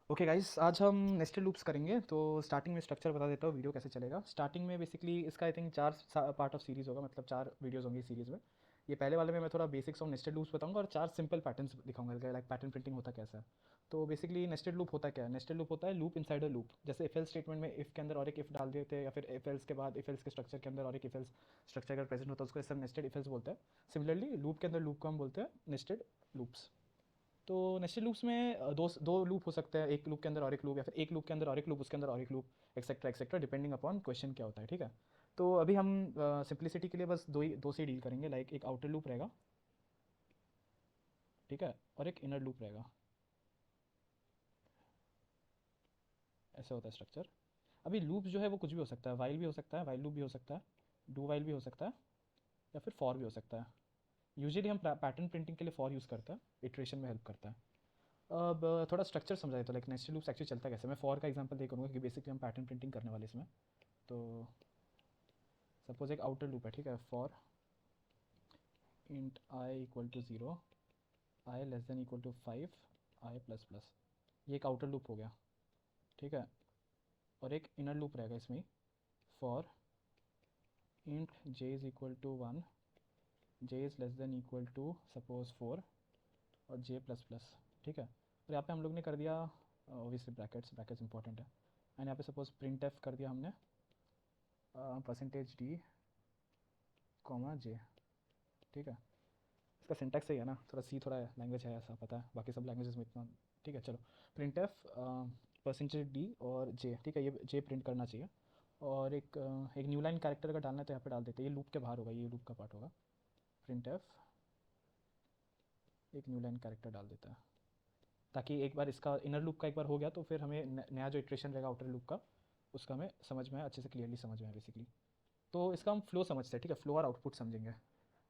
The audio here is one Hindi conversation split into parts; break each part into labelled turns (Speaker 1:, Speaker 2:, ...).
Speaker 1: ओके गाइस, आज हम नेस्टेड लूप्स करेंगे। तो स्टार्टिंग में स्ट्रक्चर बता देता हूँ वीडियो कैसे चलेगा। स्टार्टिंग में बेसिकली इसका आई थिंक चार पार्ट ऑफ सीरीज़ होगा, मतलब 4 वीडियोस होंगी सीरीज़ में। ये पहले वाले में मैं थोड़ा बेसिक्स ऑफ नेस्टेड लूप्स बताऊंगा और 4 सिंपल पैटर्न्स दिखाऊंगा, लाइक पैटर्न प्रिंटिंग होता कैसा है। तो बेसिकली नेस्टेड लूप होता क्या है? नेस्टेड लूप होता है लूप इनसाइड अ लूप। जैसे इफ एल्स स्टेटमेंट में इफ़ के अंदर और एक इफ़ डाल देते हैं, या फिर इफ एल्स के बाद इफ एल्स के स्ट्रक्चर के अंदर और एक इफ एल्स स्ट्रक्चर अगर प्रेजेंट होता है, उसको ऐसा नेस्टेड इफ एल्स बोलते हैं। सिमिलरली लूप के अंदर लूप को हम बोलते हैं नेस्टेड लूप्स। तो नेस्टेड लूप्स में दो दो लूप हो सकते हैं, एक लूप के अंदर और एक लूप, या फिर एक लूप के अंदर और एक लूप, उसके अंदर और एक loop, etcetera etcetera, depending upon question क्या होता है। ठीक है। तो अभी हम सिंप्लिसिटी के लिए बस दो से डील करेंगे, लाइक एक आउटर लूप रहेगा, ठीक है, और एक इनर लूप रहेगा। ऐसे होता है स्ट्रक्चर। अभी लूप जो है वो कुछ भी हो सकता है, वाइल भी हो सकता है, वाइल लूप भी हो सकता है, डू वाइल भी हो सकता है, या फिर फॉर भी हो सकता है। यूजुअली हम पैटर्न प्रिंटिंग के लिए फॉर यूज़ करते हैं, इटरेशन में हेल्प करता है। अब थोड़ा स्ट्रक्चर समझा देता हूँ, लाइक नेस्टेड लूप्स एक्चुअली चलता कैसे। मैं फॉर का एग्जांपल दे करूँगा, क्योंकि बेसिकली हम पैटर्न प्रिंटिंग करने वाले इसमें। तो सपोज एक आउटर लूप है, ठीक है, for int I equal to 0, I less than equal to 5, I plus plus. ये एक आउटर लूप हो गया, ठीक है। और एक इनर लूप रहेगा इसमें, for int J is equal to 1, J is less than equal to suppose 4, और जे प्लस प्लस, ठीक है। और यहाँ पे हम लोग ने कर दिया ओबियसली ब्रैकेट्स, ब्रैकेट्स इंपॉर्टेंट है। एंड यहाँ पे सपोज प्रिंट एफ कर दिया हमने, परसेंटेज डी कॉमा जे, ठीक है। इसका सिंटैक्स सही है ना? थोड़ा सी थोड़ा लैंग्वेज है ऐसा, पता है, बाकी सब लैंग्वेजेस में इतना। ठीक है, चलो। प्रिंट एफ परसेंटेज डी और जे, ठीक है, ये जे प्रिंट करना चाहिए। और एक न्यू लाइन कैरेक्टर अगर डालना है तो यहाँ पे डाल देते हैं, ये लूप के बाहर होगा, ये लूप का पार्ट होगा। प्रिंट एफ एक न्यू लाइन कैरेक्टर डाल देता है, ताकि एक बार इसका इनर लूप का एक बार हो गया तो फिर हमें नया जो इटरेशन रहेगा आउटर लूप का, उसका हमें समझ में अच्छे से क्लियरली समझ में है बेसिकली। तो इसका हम फ्लो समझते हैं, ठीक है, फ्लो और आउटपुट समझेंगे।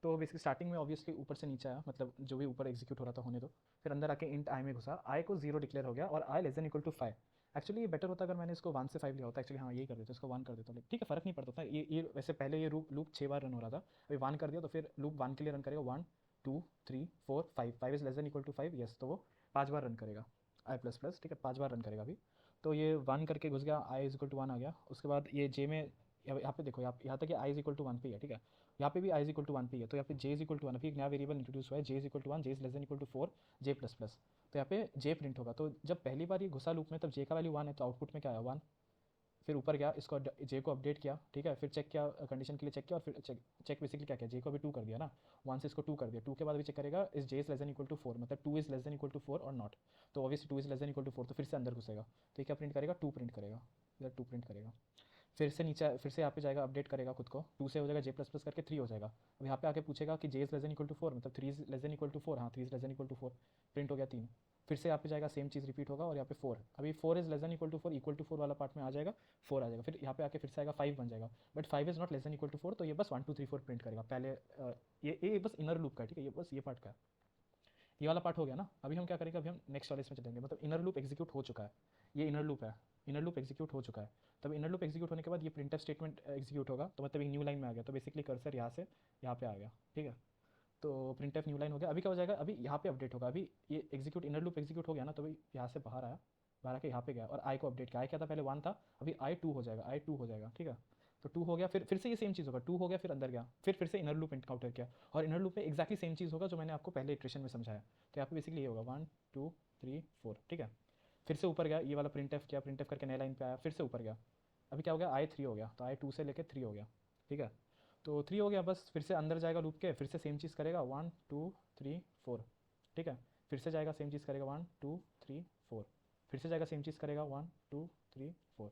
Speaker 1: तो बेसिकली स्टार्टिंग में ऑब्वियसली ऊपर से नीचे आया, मतलब जो भी ऊपर एग्जीक्यूट हो रहा था होने दो। फिर अंदर आके इंट आई में घुसा, आई को 0 डिक्लेयर हो गया, और I less than equal to 5। Actually ये बेटर होता अगर मैंने इसको 1 से 5 लिया होता। एक्चुअली हाँ, यही कर देता, इसको 1 कर देता हूँ, ठीक है, फ़र्क नहीं पड़ता था। ये वैसे पहले ये लूप 6 बार रन हो रहा था, अभी 1 कर दिया तो फिर लूप 1 के लिए रन करेगा, 1 2 3 4 5, 5 is less than equal to 5, yes, तो वो 5 बार रन करेगा आई प्लस प्लस, ठीक है, 5 बार रन करेगा अभी। तो ये 1 करके घुस गया, आई इज इक्वल टू 1 आ गया। उसके बाद ये जे में, यहाँ पे देखो, यहाँ तक आई इज इक्वल टू 1 पे ही है, ठीक है। यहाँ पे भी आई इज इक्वल टू 1 पे ही है, तो यहाँ पे जे इज इक्वल टू 1, अभी एक नया वेरिएबल इंट्रोड्यूस हुआ है, j is equal to 1, J is less than equal to 4, j plus plus. तो यहाँ पे जे प्रिंट होगा। तो जब पहली बार ये घुसा लूप में, तब जे का वैल्यू 1 है, तो आउटपुट में क्या आया, 1। फिर ऊपर गया, इसको जे को अपडेट किया, ठीक है, फिर चेक किया, कंडीशन के लिए चेक किया, और फिर चेक बेसिकली क्या किया, जे को अभी 2 कर दिया ना, 1 से इसको 2 कर दिया, 2 के बाद भी चेक करेगा इस j is less than equal to 4, मतलब 2 is less than equal to 4 और नॉट। तो obviously 2 is less than equal to 4, तो फिर से अंदर घुसेगा, तो ये क्या प्रिंट करेगा, 2 प्रिंट करेगा, इधर 2 प्रिंट करेगा। फिर से नीचे, फिर से यहाँ पे जाएगा, अपडेट करेगा खुद को, 2 से हो जाएगा जे प्लस प्लस करके 3 हो जाएगा। अब यहाँ पे आके पूछेगा कि j is less than equal to 4, मतलब 3 is less than equal to 4, हाँ 3 is less than equal to 4, print हो गया 3। फिर से यहाँ पे जाएगा, सेम चीज़ रिपीट होगा, और यहाँ पे 4, अभी 4 is less than equal to 4, equal to 4 वाला पार्ट में आ जाएगा, 4 आ जाएगा। फिर यहाँ पे आके फिर से आएगा, 5 बन जाएगा, but 5 is not less than equal to 4, तो ये बस 1 2 3 4 प्रिंट करेगा पहले। ये बस इनर लूप का है, ठीक है, ये बस ये पार्ट का है। ये वाला पार्ट हो गया ना। अभी हम क्या करेंगे, अभी हम नेक्स्ट वाले इसमें चलेंगे, मतलब इनर लूप एग्जीक्यूट हो चुका है, ये इनर लूप है, इनर लूप एग्जीक्यूट हो चुका है। तब इनर लूप एग्जीक्यूट होने के बाद ये प्रिंटफ स्टेटमेंट एग्जीक्यूट होगा, तो मतलब एक न्यू लाइन में आ गया, तो बेसिकली कर्सर यहाँ से यहाँ पे आ गया, ठीक है। तो प्रिंटफ न्यू लाइन हो गया। अभी क्या हो जाएगा, अभी यहाँ पे अपडेट होगा, अभी ये एग्जीक्यूट इनर लूप एग्जीक्यूट हो गया ना, तो अभी यहाँ से बाहर आया, बाहर आके यहाँ पे गया, और आई को अपडेट किया। आई क्या था पहले, 1 था, अभी आई 2 हो जाएगा, आई 2 हो जाएगा, ठीक है। तो 2 हो गया, फिर से ये सेम चीज़ होगा, 2 हो गया, फिर अंदर गया, फिर से इनर लूप इनकाउंटर किया, और इनर लूप में एक्जैक्टली सेम चीज़ होगा जो मैंने आपको पहले इटरेशन में समझाया। तो यहाँ पे बेसिकली ये होगा 1 2 3 4, ठीक है। फिर से ऊपर गया, ये वाला प्रिंट एफ किया, प्रिंट एफ करके नया लाइन पे आया, फिर से ऊपर गया। अभी क्या हो गया, आई 3 हो गया, तो आई 2 से लेकर 3 हो गया, ठीक है। तो 3 हो गया, बस फिर से अंदर जाएगा लूप के, फिर से सेम चीज़ करेगा, 1 2 3 4, ठीक है। फिर से जाएगा, सेम चीज़ करेगा, 1 2 3 4, फिर से जाएगा, सेम चीज़ करेगा, 1 2 3 4,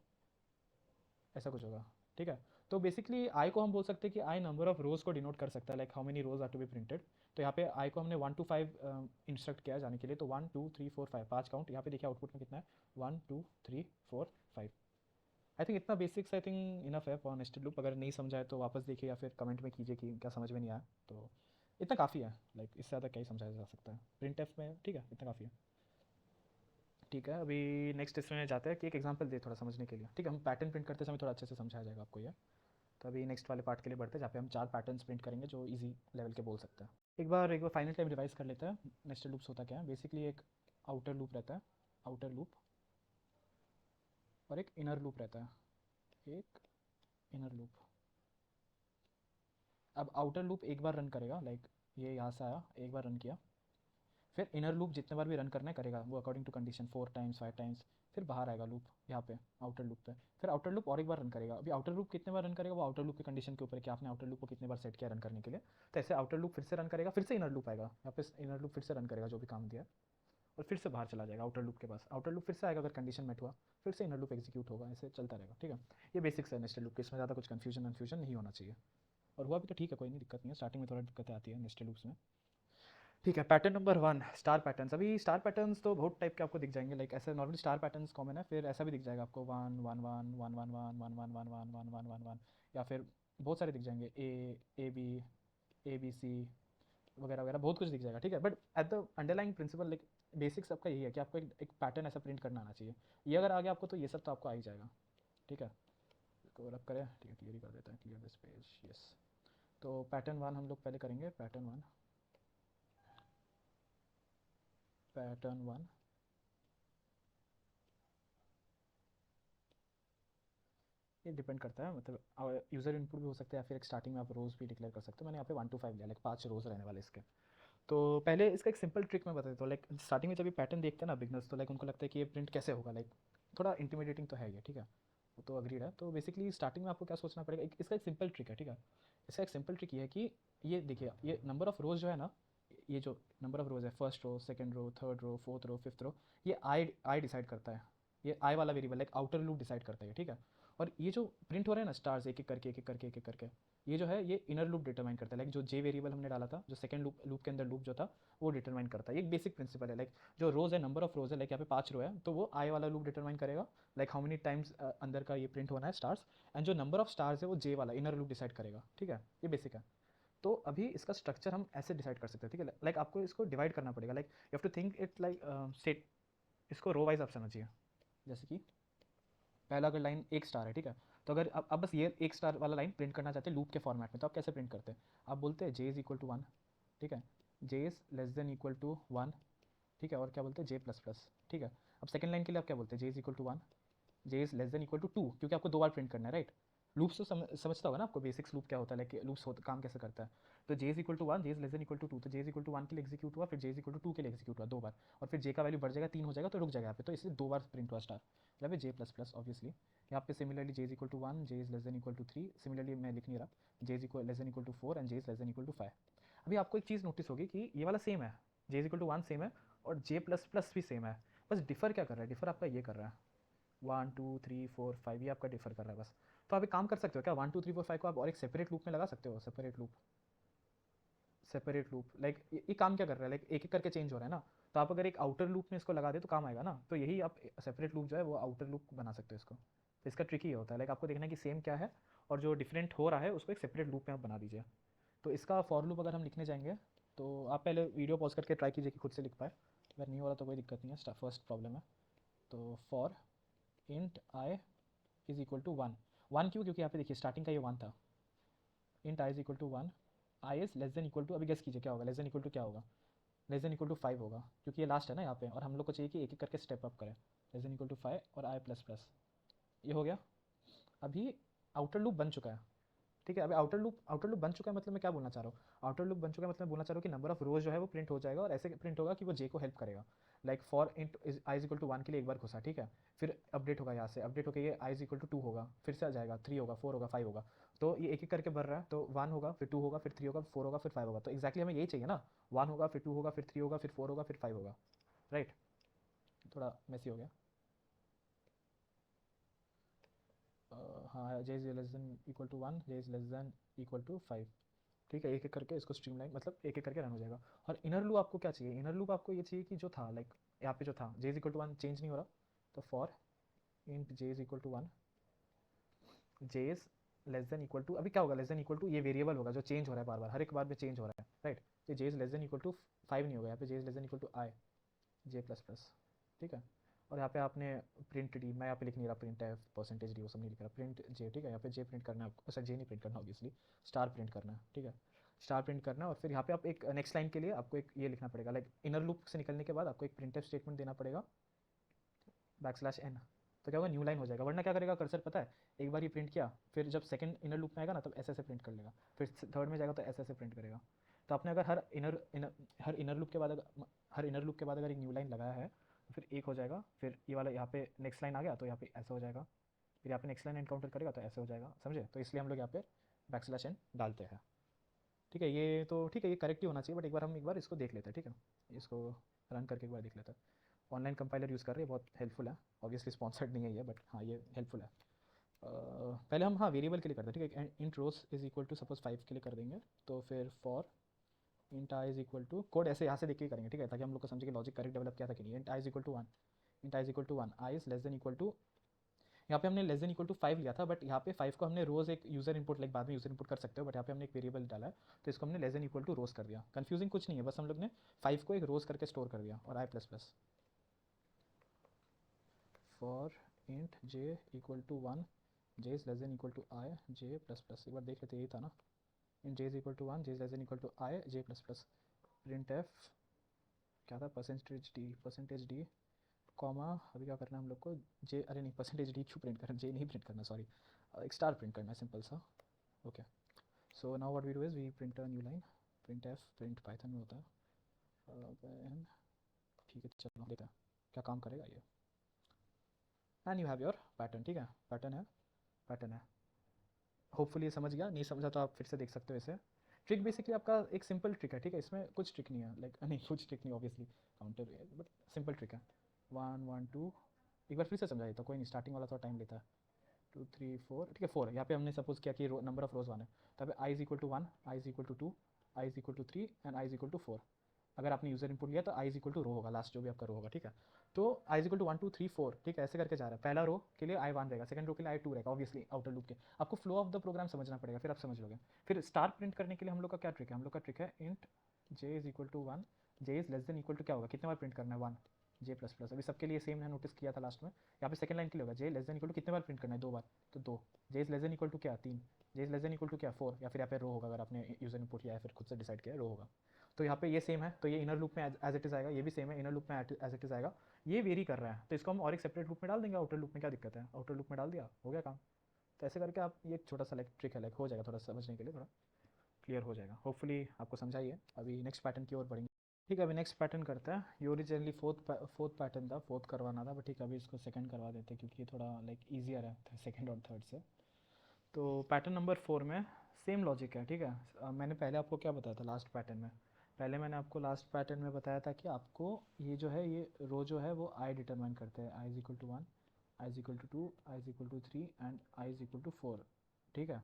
Speaker 1: ऐसा कुछ होगा, ठीक है। तो बेसिकली आई को हम बोल सकते हैं कि आई नंबर ऑफ रोज को डिनोट कर सकता है, like how many rows are to be printed. तो यहाँ पे आई को हमने 1 to 5 इंस्ट्रक्ट किया जाने के लिए, तो 1 2 3 4 5, 5 काउंट। यहाँ पे देखिए आउटपुट में कितना है, 1 2 3 4 5। आई थिंक इतना बेसिक्स आई थिंक इनफ है फॉर नेस्टेड लूप। अगर नहीं समझा है तो वापस देखिए, या फिर कमेंट में कीजिए कि क्या समझ में नहीं आया। तो इतना काफ़ी है, लाइक इससे ज़्यादा क्या ही समझाया जा सकता है प्रिंट एफ में, ठीक है, इतना काफ़ी है। ठीक है, अभी नेक्स्ट इसमें जाते हैं कि एक एग्जांपल दे थोड़ा समझने के लिए, ठीक है। हम पैटर्न प्रिंट करते समय थोड़ा अच्छे से समझाया जाएगा आपको ये। तो अभी नेक्स्ट वाले पार्ट के लिए बढ़ते हैं, जहाँ पे हम 4 पैटर्न्स प्रिंट करेंगे जो इजी लेवल के बोल सकते हैं। एक बार फाइनल टाइम रिवाइज कर लेते हैं। नेस्टेड लूप्स होता क्या है, बेसिकली एक आउटर लूप रहता है, आउटर लूप, और एक इनर लूप रहता है, एक इनर लूप। अब आउटर लूप एक बार रन करेगा, लाइक ये यहाँ से आया, एक बार रन किया, फिर इनर लूप जितने बार भी रन करना है करेगा वो according to condition, 4 times 5 times, फिर बाहर आएगा लूप यहाँ पे आउटर लूप पे, फिर आउटर लूप और एक बार रन करेगा। अभी आउटर लूप कितने बार रन करेगा वो आउटर लूप की कंडीशन के ऊपर है कि आपने आउटर लूप को कितने बार सेट किया रन करने के लिए। तो ऐसे आउटर लूप फिर से रन करेगा, फिर से इनर लूप आएगा यहाँ पे, इनर लूप फिर से रन करेगा जो भी काम दिया है, और फिर से बाहर चला जाएगा आउटर लूप के पास, आउटर लूप फिर से आएगा अगर कंडीशन मेट हुआ, फिर से इनर लूप एग्जीक्यूट होगा, ऐसे चलता रहेगा। ठीक है, ये बेसिक्स है नेस्टेड लूप के, इसमें ज़्यादा कुछ कन्फ्यूजन नहीं होना चाहिए, और हुआ भी तो ठीक है, कोई नहीं, दिक्कत नहीं है, स्टार्टिंग में थोड़ा दिक्कतें आती है नेस्टेड लूप्स में। ठीक है, पैटर्न नंबर 1, स्टार पैटर्न्स। अभी स्टार पैटर्न्स तो बहुत टाइप के आपको दिख जाएंगे, लाइक ऐसे नॉर्मली स्टार पैटर्न्स कॉमन है, फिर ऐसा भी दिख जाएगा आपको 1 1 1 1 1 1 1 1 1 1 1 1 1 1, या फिर बहुत सारे दिख जाएंगे ए बी सी वगैरह वगैरह, बहुत कुछ दिख जाएगा। ठीक है, but at the underlying principle, like basics आपका यही है कि आपको एक पैटर्न ऐसा प्रिंट करना आना चाहिए। ये अगर आ गया आपको तो ये सब तो आपको आ ही जाएगा। ठीक है, इसको रब करें, ठीक है, क्लियर ही कर देता है, क्लियर दिस पेज, यस। तो पैटर्न 1 हम लोग पहले करेंगे, पैटर्न 1, पैटर्न 1। ये डिपेंड करता है, मतलब यूज़र इनपुट भी हो सकता है, या फिर एक स्टार्टिंग में आप रोज़ भी डिक्लेयर कर सकते हो। मैंने यहाँ पे 1 to 5 लिया, लाइक 5 रोज़ रहने वाले इसके। तो पहले इसका एक सिंपल ट्रिक मैं बता देता हूँ, लाइक स्टार्टिंग में जब ये पैटर्न देखते हैं ना बिगनर्स, तो लाइक उनको लगता है कि ये प्रिंट कैसे होगा, लाइक थोड़ा इंटिमिडेटिंग तो है ये। ठीक है, वो तो अग्रीड है। तो बेसिकली स्टार्टिंग में आपको क्या सोचना पड़ेगा, इसका एक सिंपल ट्रिक है। ठीक है, इसका एक सिंपल ट्रिक ये है कि ये देखिए, ये नंबर ऑफ रोज जो है ना, ये जो नंबर ऑफ रोज है, first row, second row, third row, fourth row, fifth row, ये आई डिसाइड करता है। ये आई वाला variable like outer loop decide करता है। ठीक है, और ये जो प्रिंट हो रहा है ना स्टार्स एक एक करके एक एक करके एक एक करके, ये जो है ये इनर लूप डिटरमाइन करता है। लाइक जो जे वेरिएबल हमने डाला था, जो सेकंड लूप के अंदर लूप जो था, वो डिटरमाइन करता है। ये एक बेसिक प्रिंसिपल है। लाइक जो रोज है, नंबर ऑफ रोज है, लाइक यहाँ पे 5 रो है, तो वो आई वाला लूप डिटरमाइन करेगा, लाइक हाउ मेनी टाइम्स अंदर का ये प्रिंट होना है स्टार्स, एंड जो नंबर ऑफ स्टार्स है वो जे वाला इनर लूप डिसाइड करेगा। ठीक है, ये बेसिक है। तो अभी इसका स्ट्रक्चर हम ऐसे डिसाइड कर सकते हैं। ठीक है, लाइक आपको इसको डिवाइड करना पड़ेगा, like you have to think it like state, इसको रो वाइज आप समझिए। जैसे कि पहला अगर लाइन एक स्टार है, ठीक है, तो अगर आप बस ये एक स्टार वाला लाइन प्रिंट करना चाहते हैं लूप के फॉर्मेट में, तो आप कैसे प्रिंट करते हैं, आप बोलते हैं जे इज इक्वल टू 1। ठीक है, j is less than equal to 1। ठीक है, और क्या बोलते हैं, जे प्लस प्लस। ठीक है, अब सेकंड लाइन के लिए आप क्या बोलते हैं, j is equal to 1, J is less than equal to 2, क्योंकि आपको 2 बार प्रिंट करना है, राइट। लूप्स तो समझता होगा ना आपको, बेसिक्स लूप क्या होता है, लाइक लूप्स काम कैसे करता है। तो j is equal to 1, J is less than equal to 2, तो जे इज इक्वल टू 1 के लिए एग्जीक्यूट हुआ, फिर जे इज इक्वल टू 2 के लिए एग्जीक्यूट हुआ 2 बार, और फिर जे का वैल्यू बढ़ जाएगा, 3 हो जाएगा तो रुक जाएगा यहाँ पे, तो इसलिए 2 बार प्रिंट हुआ स्टार, यहाँ पे जे प्लस प्लस ऑब्वियसली। यहाँ पे similarly j is equal to 1, J is less than equal to 3, similarly मैं लिख नहीं रहा, j is equal less than equal to 4 and j is less than equal to 5। अभी आपको एक चीज़ नोटिस होगी कि ये वाला सेम है, j is equal to 1 same है, और जे प्लस प्लस भी सेम है, बस डिफर क्या कर रहा है, डिफर आपका ये कर रहा है 1 2 3 4 5, ये आपका डिफर कर रहा है बस। तो आप एक काम कर सकते हो क्या, 1 2 3 4 5 को आप और एक सेपरेट लूप में लगा सकते हो, सेपरेट लूप लाइक ये काम क्या कर रहा है, लाइक एक एक करके चेंज हो रहा है ना, तो आप अगर एक आउटर लूप में इसको लगा दे तो काम आएगा ना, तो यही आप सेपरेट लूप जो है वो आउटर लूप बना सकते हो इसको। तो इसका ट्रिक ही होता है, लाइक आपको देखना है कि सेम क्या है, और जो डिफरेंट हो रहा है उसको एक सेपरेट लूप में आप बना दीजिए। तो इसका फॉर लूप अगर हम लिखने जाएंगे, तो आप पहले वीडियो पॉज करके ट्राई कीजिए कि खुद से लिख पाए, अगर नहीं हो रहा तो कोई दिक्कत नहीं है, फर्स्ट प्रॉब्लम है। तो for int I is equal to 1, 1 क्यों, क्योंकि यहाँ पे देखिए स्टार्टिंग का ये 1 था, int I is equal to 1, I is less than equal to, अभी गेस कीजिए क्या होगा, लेस देन इक्वल टू क्या होगा, लेस देन इक्वल टू 5 होगा, क्योंकि ये लास्ट है ना यहाँ पे, और हम लोग को चाहिए कि एक एक करके स्टेप अप करें, लेस देन इक्वल टू 5 और आई प्लस प्लस, ये हो गया। अभी आउटर लूप बन चुका है। ठीक है, अभी आउटर लूप बन चुका है, मतलब मैं क्या बोलना चाह रहा हूँ, आउटर लूप बन चुका है मतलब मैं बोलना चाह रहा हूँ कि नंबर ऑफ रोज जो है वो प्रिंट हो जाएगा, और ऐसे प्रिंट होगा कि वो जे को हेल्प करेगा। Like for int I is equal to 1 के लिए एक बार घुसा, ठीक है, फिर अपडेट होगा, यहाँ से अपडेट होकर ये आई इज इक्वल टू 2 होगा, फिर से आ जाएगा 3 होगा, 4 होगा, 5 होगा, तो ये एक एक करके बढ़ रहा है, तो 1 होगा, फिर 2 होगा, फिर 3 होगा, 4 होगा, फिर 5 होगा, तो एक्जैक्टली हमें यही चाहिए ना, 1 होगा, फिर 2 होगा, फिर 3 होगा, फिर 4 होगा, फिर 5 होगा, राइट। थोड़ा मैसी हो गया। हाँ, j is less than equal to 1, J is less than equal to 5। ठीक है, एक एक करके इसको स्ट्रीमलाइन, मतलब एक एक करके रन हो जाएगा। और इनर लूप आपको क्या चाहिए, इनर लूप आपको ये चाहिए कि जो था लाइक यहाँ पे जो था J is equal to 1 change नहीं हो रहा, तो for int J is equal to 1, J is less than equal to, अभी क्या होगा, लेस देन इक्वल टू ये वेरिएबल होगा जो चेंज हो रहा है बार बार, हर एक बार में चेंज हो रहा है, राइट। तो j is less than equal to 5 नहीं होगा, यहाँ पे j is less than equal to i j plus plus. ठीक है, और यहाँ पे आपने प्रिंट डी, मैं यहाँ पे लिख नहीं रहा, प्रिंट है परसेंटेज डी, वो सब नहीं लिख रहा, प्रिंट जे। ठीक है, यहाँ पे जे प्रिंट करना है आपको, अच्छा जे नहीं प्रिंट करना ऑब्वियसली, स्टार प्रिंट करना है। ठीक है, स्टार प्रिंट करना है, और फिर यहाँ पे आप एक नेक्स्ट लाइन के लिए आपको एक ये लिखना पड़ेगा, लाइक इनर लूप से निकलने के बाद आपको एक प्रिंट स्टेटमेंट देना पड़ेगा, बैक स्लैश एन। तो क्या होगा, न्यू लाइन हो जाएगा। वरना क्या करेगा कर्सर पता है, एक बार ये प्रिंट किया, फिर जब सेकंड इनर लूप में आएगा ना तब ऐसे प्रिंट कर लेगा, फिर थर्ड में जाएगा तो ऐसे प्रिंट करेगा। तो आपने अगर हर इनर लूप के बाद अगर एक न्यू लाइन लगाया है तो फिर एक हो जाएगा, फिर ये वाला यहाँ पे नेक्स्ट लाइन आ गया तो यहाँ पे ऐसा हो जाएगा, फिर यहाँ पे नेक्स्ट लाइन एनकाउंटर करेगा तो ऐसे हो जाएगा, समझे? तो इसलिए हम लोग यहाँ पे बैकस्लैश एन डालते हैं। ठीक है, ये तो ठीक है, ये करेक्ट ही होना चाहिए, बट एक बार इसको देख लेते हैं। ठीक है, इसको रन करके एक बार देख लेते हैं। ऑनलाइन कंपाइलर यूज़ कर रहे हैं, बहुत हेल्पफुल है। ऑब्वियसली स्पॉन्सर्ड नहीं है ये, बट हाँ ये हेल्पफुल है। पहले हम हाँ वेरिएबल के लिए करते हैं। ठीक है, int rows is equal to suppose 5 के लिए कर देंगे, तो फिर for int I is equal to, code ऐसे यहाँ से देख के करेंगे। ठीक है, ताकि हम लोग को समझे कि लॉजिक करेक्ट डेवलप किया था कि नहीं। Int I is equal to 1, int I is equal to 1, I is less than equal to, यहाँ पे हमने लेस देन इक्वल टू 5 लिया था, बट यहाँ पे 5 को हमने रोज एक यूजर इनपुट, लाइक बाद में यूजर इनपुट कर सकते हो, बट यहाँ पे हमने एक वेरिएबल डाला है तो इसको हमने लेस देन इक्वल टू रोज कर दिया। कंफ्यूजिंग कुछ नहीं है, बस हम लोग ने 5 को एक रोज करके स्टोर कर दिया। और i plus plus for int J equal to 1, J is less than equal to i j plus plus, एक बार देख लेते, यही था ना। In j is equal to 1, J is less than equal to i j plus plus, print f क्या था, परसेंटेज डी कॉमा, अभी क्या करना है हम लोग को, जे, अरे नहीं परसेंटेज डी क्यों प्रिंट करना, जे नहीं प्रिंट करना, सॉरी, एक स्टार प्रिंट करना है, सिंपल सा। Okay, so now what we do is we print a new line, print F, print Python में होता है। ठीक है, चलो देखते हैं क्या काम करेगा ये। And you have your pattern. ठीक है, पैटर्न है। होपफुली ये समझ गया, नहीं समझा तो आप फिर से देख सकते हो इसे। ट्रिक बेसिकली आपका एक सिंपल ट्रिक है। ठीक है, इसमें कुछ ट्रिक नहीं है, लाइक नहीं कुछ ट्रिक नहीं obviously, counter, but simple trick है। 1 1 2, एक बार फिर से समझा देता, कोई नहीं, स्टार्टिंग वाला थोड़ा टाइम लेता है। 2 3 4, ठीक है 4, यहाँ पे हमने सपोज किया कि नंबर ऑफ रोज 1 है, तब i is equal to 1, I is equal to 2, I is equal to 3 and i is equal to 4। अगर आपने यूजर इनपुट लिया तो i is equal to row होगा, लास्ट जो भी आपका रो होगा। ठीक है, तो आई इज इक्वल टू 1 2 3 4, ठीक है, ऐसे करके जा रहा है। पहला रो के लिए आई 1 रहेगा, सेकंड रो के लिए आई 2 रहेगा, ऑब्वियसली आउटर लूप के। आपको फ्लो ऑफ द प्रोग्राम समझना पड़ेगा, फिर आप समझ लोगे। फिर स्टार प्रिंट करने के लिए हम लोग का क्या ट्रिक है, हम लोग का ट्रिक है int J is equal to 1, J is less than equal to क्या होगा, कितने बार प्रिंट करना है, 1, जे प्लस प्लस। अभी सबके लिए सेम है, नोटिस किया था लास्ट में। यहाँ पे सेकंड लाइन के लिए होगा j less than equal to कितने बार प्रिंट करना है, 2 बार, तो 2। J is less than equal to क्या, 3। J is less than equal to क्या, 4, या फिर यहाँ पे रो होगा, अगर आपने यूजर इनपुट किया है फिर खुद से डिसाइड किया रो होगा। तो यहाँ पे ये सेम है, तो ये इनर लूप में एज इट इज आएगा, ये भी सेम है, इनर लूप में एज इट इज आएगा। ये वेरी कर रहा है तो इसको हम और एक सेपरेट लूप में डाल देंगे, आउटर लूप में क्या दिक्कत है, आउटर लूप में डाल दिया, हो गया काम। तो ऐसे करके आप, ये छोटा सा लाइक ट्रिक है, लाइक हो जाएगा, थोड़ा समझने के लिए थोड़ा क्लियर हो जाएगा, होपफुली आपको समझाइए। अभी नेक्स्ट पैटर्न की ओर बढ़ेंगे। ठीक है, अभी नेक्स्ट पैटर्न करते हैं। ये ओरिजिनली फोर्थ पैटर्न था, फोर्थ करवाना था, बट ठीक है अभी इसको सेकंड करवा देते हैं क्योंकि ये थोड़ा लाइक ईजियर है सेकंड और थर्ड से। तो पैटर्न नंबर 4 में सेम लॉजिक है। ठीक है, मैंने पहले आपको क्या बताया था लास्ट पैटर्न में, पहले मैंने आपको लास्ट पैटर्न में बताया था कि आपको ये जो है, ये रो जो है वो आई डिटरमाइन करते हैं, i is equal to 1, I is equal to 2, I is equal to 3 and i is equal to 4। ठीक है,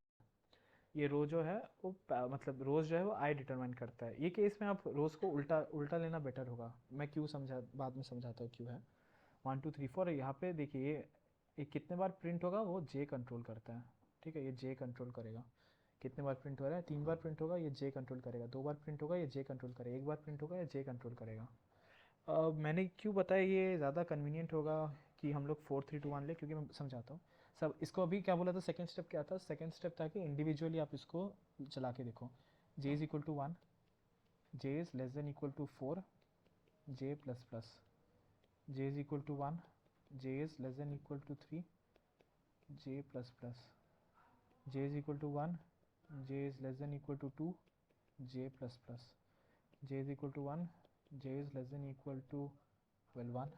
Speaker 1: ये रो जो है वो मतलब रोज जो है वो आई डिटरमाइन करता है। ये केस में आप रोज को उल्टा उल्टा लेना बेटर होगा, मैं क्यों समझा, बाद में समझाता हूँ क्यों है। 1 2 3 4, यहाँ पे देखिए ये कितने बार प्रिंट होगा वो जे कंट्रोल करता है। ठीक है, ये जे कंट्रोल करेगा, कितने बार प्रिंट हो रहा है, 3 बार प्रिंट होगा ये जे कंट्रोल करेगा, 2 बार प्रिंट होगा ये जे कंट्रोल करेगा, 1 बार प्रिंट होगा ये जे कंट्रोल करेगा। मैंने क्यों बताया ये ज़्यादा कन्वीनियंट होगा कि हम लोग 4 3 2 1 ले, क्योंकि मैं समझाता हूँ सब। इसको अभी क्या बोला था, सेकंड स्टेप क्या था, सेकंड स्टेप था कि इंडिविजुअली आप इसको चला के देखो। J is equal to 1, J is less than equal to 4, j plus plus, j is equal to 1, J is less than equal to 3, j plus plus, j is equal to 1, J is less than equal to 2, j plus plus, j is equal to 1, J is less than equal to 1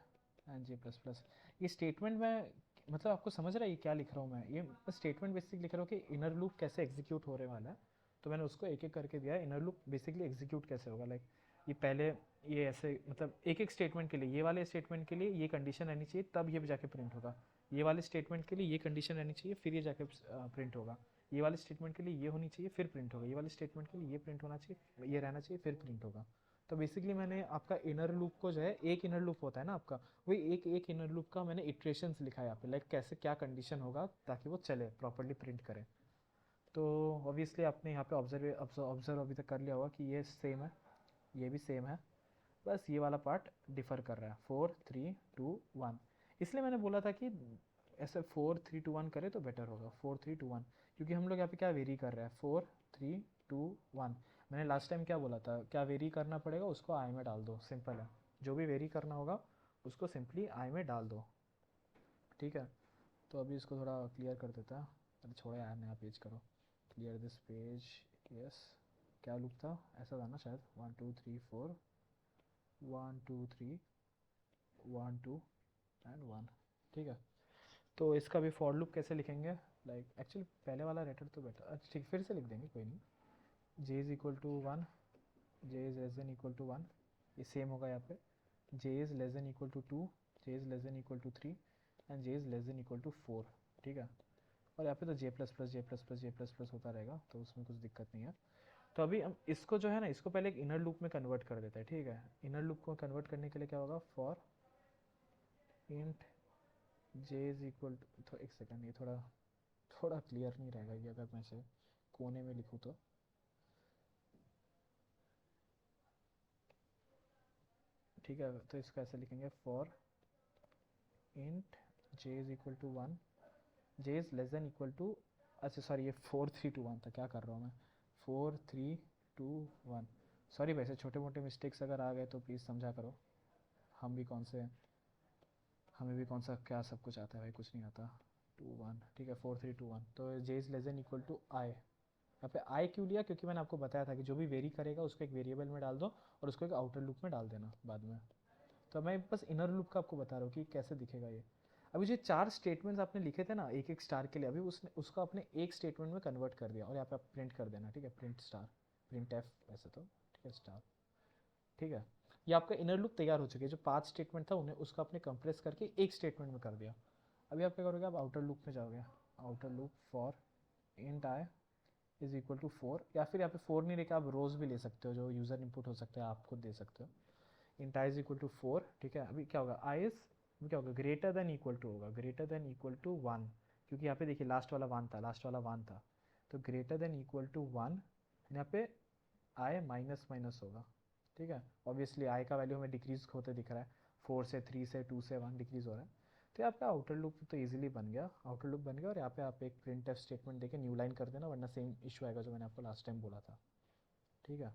Speaker 1: and J plus plus. ये स्टेटमेंट में मतलब आपको समझ रहा है ये क्या लिख रहा हूँ मैं, ये स्टेटमेंट बेसिकली लिख रहा हूँ कि इनर लूप कैसे एग्जीक्यूट होने वाला है। तो मैंने उसको एक एक करके दिया है, इनर लूप बेसिकली एग्जीक्यूट कैसे होगा, लाइक ये पहले ये ऐसे, मतलब एक एक स्टेटमेंट के लिए, ये वाले स्टेटमेंट के लिए ये कंडीशन रहनी चाहिए तब ये जाके प्रिंट होगा, ये वाले स्टेटमेंट के लिए ये कंडीशन रहनी चाहिए फिर ये जाके प्रिंट होगा, ये वाले स्टेटमेंट के लिए ये होनी चाहिए फिर प्रिंट होगा, ये वाले स्टेटमेंट के लिए ये प्रिंट होना चाहिए, ये रहना चाहिए फिर प्रिंट होगा। तो बेसिकली मैंने आपका इनर लूप को जो है, एक इनर लूप होता है ना आपका, वही एक इनर लूप का मैंने इटरेशंस लिखा है यहाँ पे, लाइक कैसे क्या कंडीशन होगा ताकि वो चले प्रॉपरली प्रिंट करे। तो ऑब्वियसली आपने यहाँ पे ऑब्जर्व अभी तक कर लिया होगा कि ये सेम है, ये भी सेम है, बस ये वाला पार्ट डिफर कर रहा है, 4 3 2 1। इसलिए मैंने बोला था कि ऐसे 4 3 2 1 करे तो बेटर होगा, 4 3 2 1, क्योंकि हम लोग यहाँ पे क्या वेरी कर रहे हैं, 4 3 2 1। मैंने लास्ट टाइम क्या बोला था, क्या वेरी करना पड़ेगा उसको आई में डाल दो, सिंपल है, जो भी वेरी करना होगा उसको सिंपली आई में डाल दो। ठीक है। तो अभी इसको थोड़ा क्लियर कर देता है। अरे छोड़ो यार, नया पेज करो, क्लियर दिस पेज। यस, क्या लूप था, ऐसा था ना शायद, 1 2 3 4, 1 2 3, 1 2 एंड 1। ठीक है। तो इसका भी फॉर लूप कैसे लिखेंगे, लाइक एक्चुअली पहले वाला रेटर तो बेटर, अच्छा ठीक फिर से लिख देंगे, कोई नहीं। J is equal to 1, J is less than equal to 1, ये सेम होगा यहाँ पे। J is less than equal to 2, j is less than equal to 3 and j is less than equal to 4। ठीक है। और यहाँ पे तो j plus plus j plus plus j plus plus होता रहेगा, तो उसमें कुछ दिक्कत नहीं है। तो अभी हम इसको जो है ना, इसको पहले एक इनर लूप में कन्वर्ट कर देते हैं। ठीक है। इनर लूप को कन्वर्ट करने के लिए क्या होगा, for int J is equal to, एक सेकेंड, ये थोड़ा थोड़ा क्लियर नहीं रहेगा ये अगर मैं से कोने में लिखूँ तो। ठीक है। तो इसको ऐसे लिखेंगे, for int J is equal to 1, J is less than equal to, अच्छा सॉरी ये 4 3 2 1 था, क्या कर रहा हूँ मैं, 4 3 2 1। सॉरी वैसे छोटे मोटे मिस्टेक्स अगर आ गए तो प्लीज़ समझा करो, हम भी कौन से, हमें भी कौन सा क्या सब कुछ आता है भाई, कुछ नहीं आता। 2 1, ठीक है, 4 3 2 1। तो j is less than equal to i, यहाँ पे आई क्यों लिया, क्योंकि मैंने आपको बताया था कि जो भी वेरी करेगा उसको एक वेरिएबल में डाल दो और उसको एक आउटर लूप में डाल देना बाद में। तो मैं बस इनर लूप का आपको बता रहा हूँ कि कैसे दिखेगा ये। अभी जो 4 स्टेटमेंट्स आपने लिखे थे ना एक एक स्टार के लिए, अभी उसने उसको आपने एक स्टेटमेंट में कन्वर्ट कर दिया और यहाँ पे आप प्रिंट कर देना। ठीक है, प्रिंट स्टार, प्रिंट एफ वैसे तो, ठीक है, स्टार। ठीक है। ये आपका इनर लूप तैयार हो चुकी है। जो 5 स्टेटमेंट था उन्हें उसको आपने कंप्रेस करके एक स्टेटमेंट में कर दिया। अभी आप क्या करोगे, आप आउटर लूप में जाओगे। Outer loop for int I is equal to 4, या फिर यहाँ पे 4 नहीं लेके आप रोज भी ले सकते हो, जो यूज़र इनपुट हो सकता है आप खुद दे सकते हो। Int I is equal to 4। ठीक है। अभी क्या होगा, आई इज क्या होगा, ग्रेटर देन इक्वल टू होगा, ग्रेटर देन इक्वल टू 1, क्योंकि यहाँ पे देखिए लास्ट वाला 1 था, लास्ट वाला 1 था। तो ग्रेटर देन इक्वल टू 1, यहाँ पे आई माइनस माइनस होगा। ठीक है। ऑब्वियसली आई का वैल्यू हमें डिक्रीज होते दिख रहा है, 4 से 3 से 2 से 1 डिक्रीज हो रहा है। तो आपका आउटर लूप तो इजीली बन गया, आउटर लूप बन गया। और यहाँ पे आप एक प्रिंट एफ स्टेटमेंट देके न्यू लाइन कर देना, वरना सेम इशू आएगा जो मैंने आपको लास्ट टाइम बोला था। ठीक है।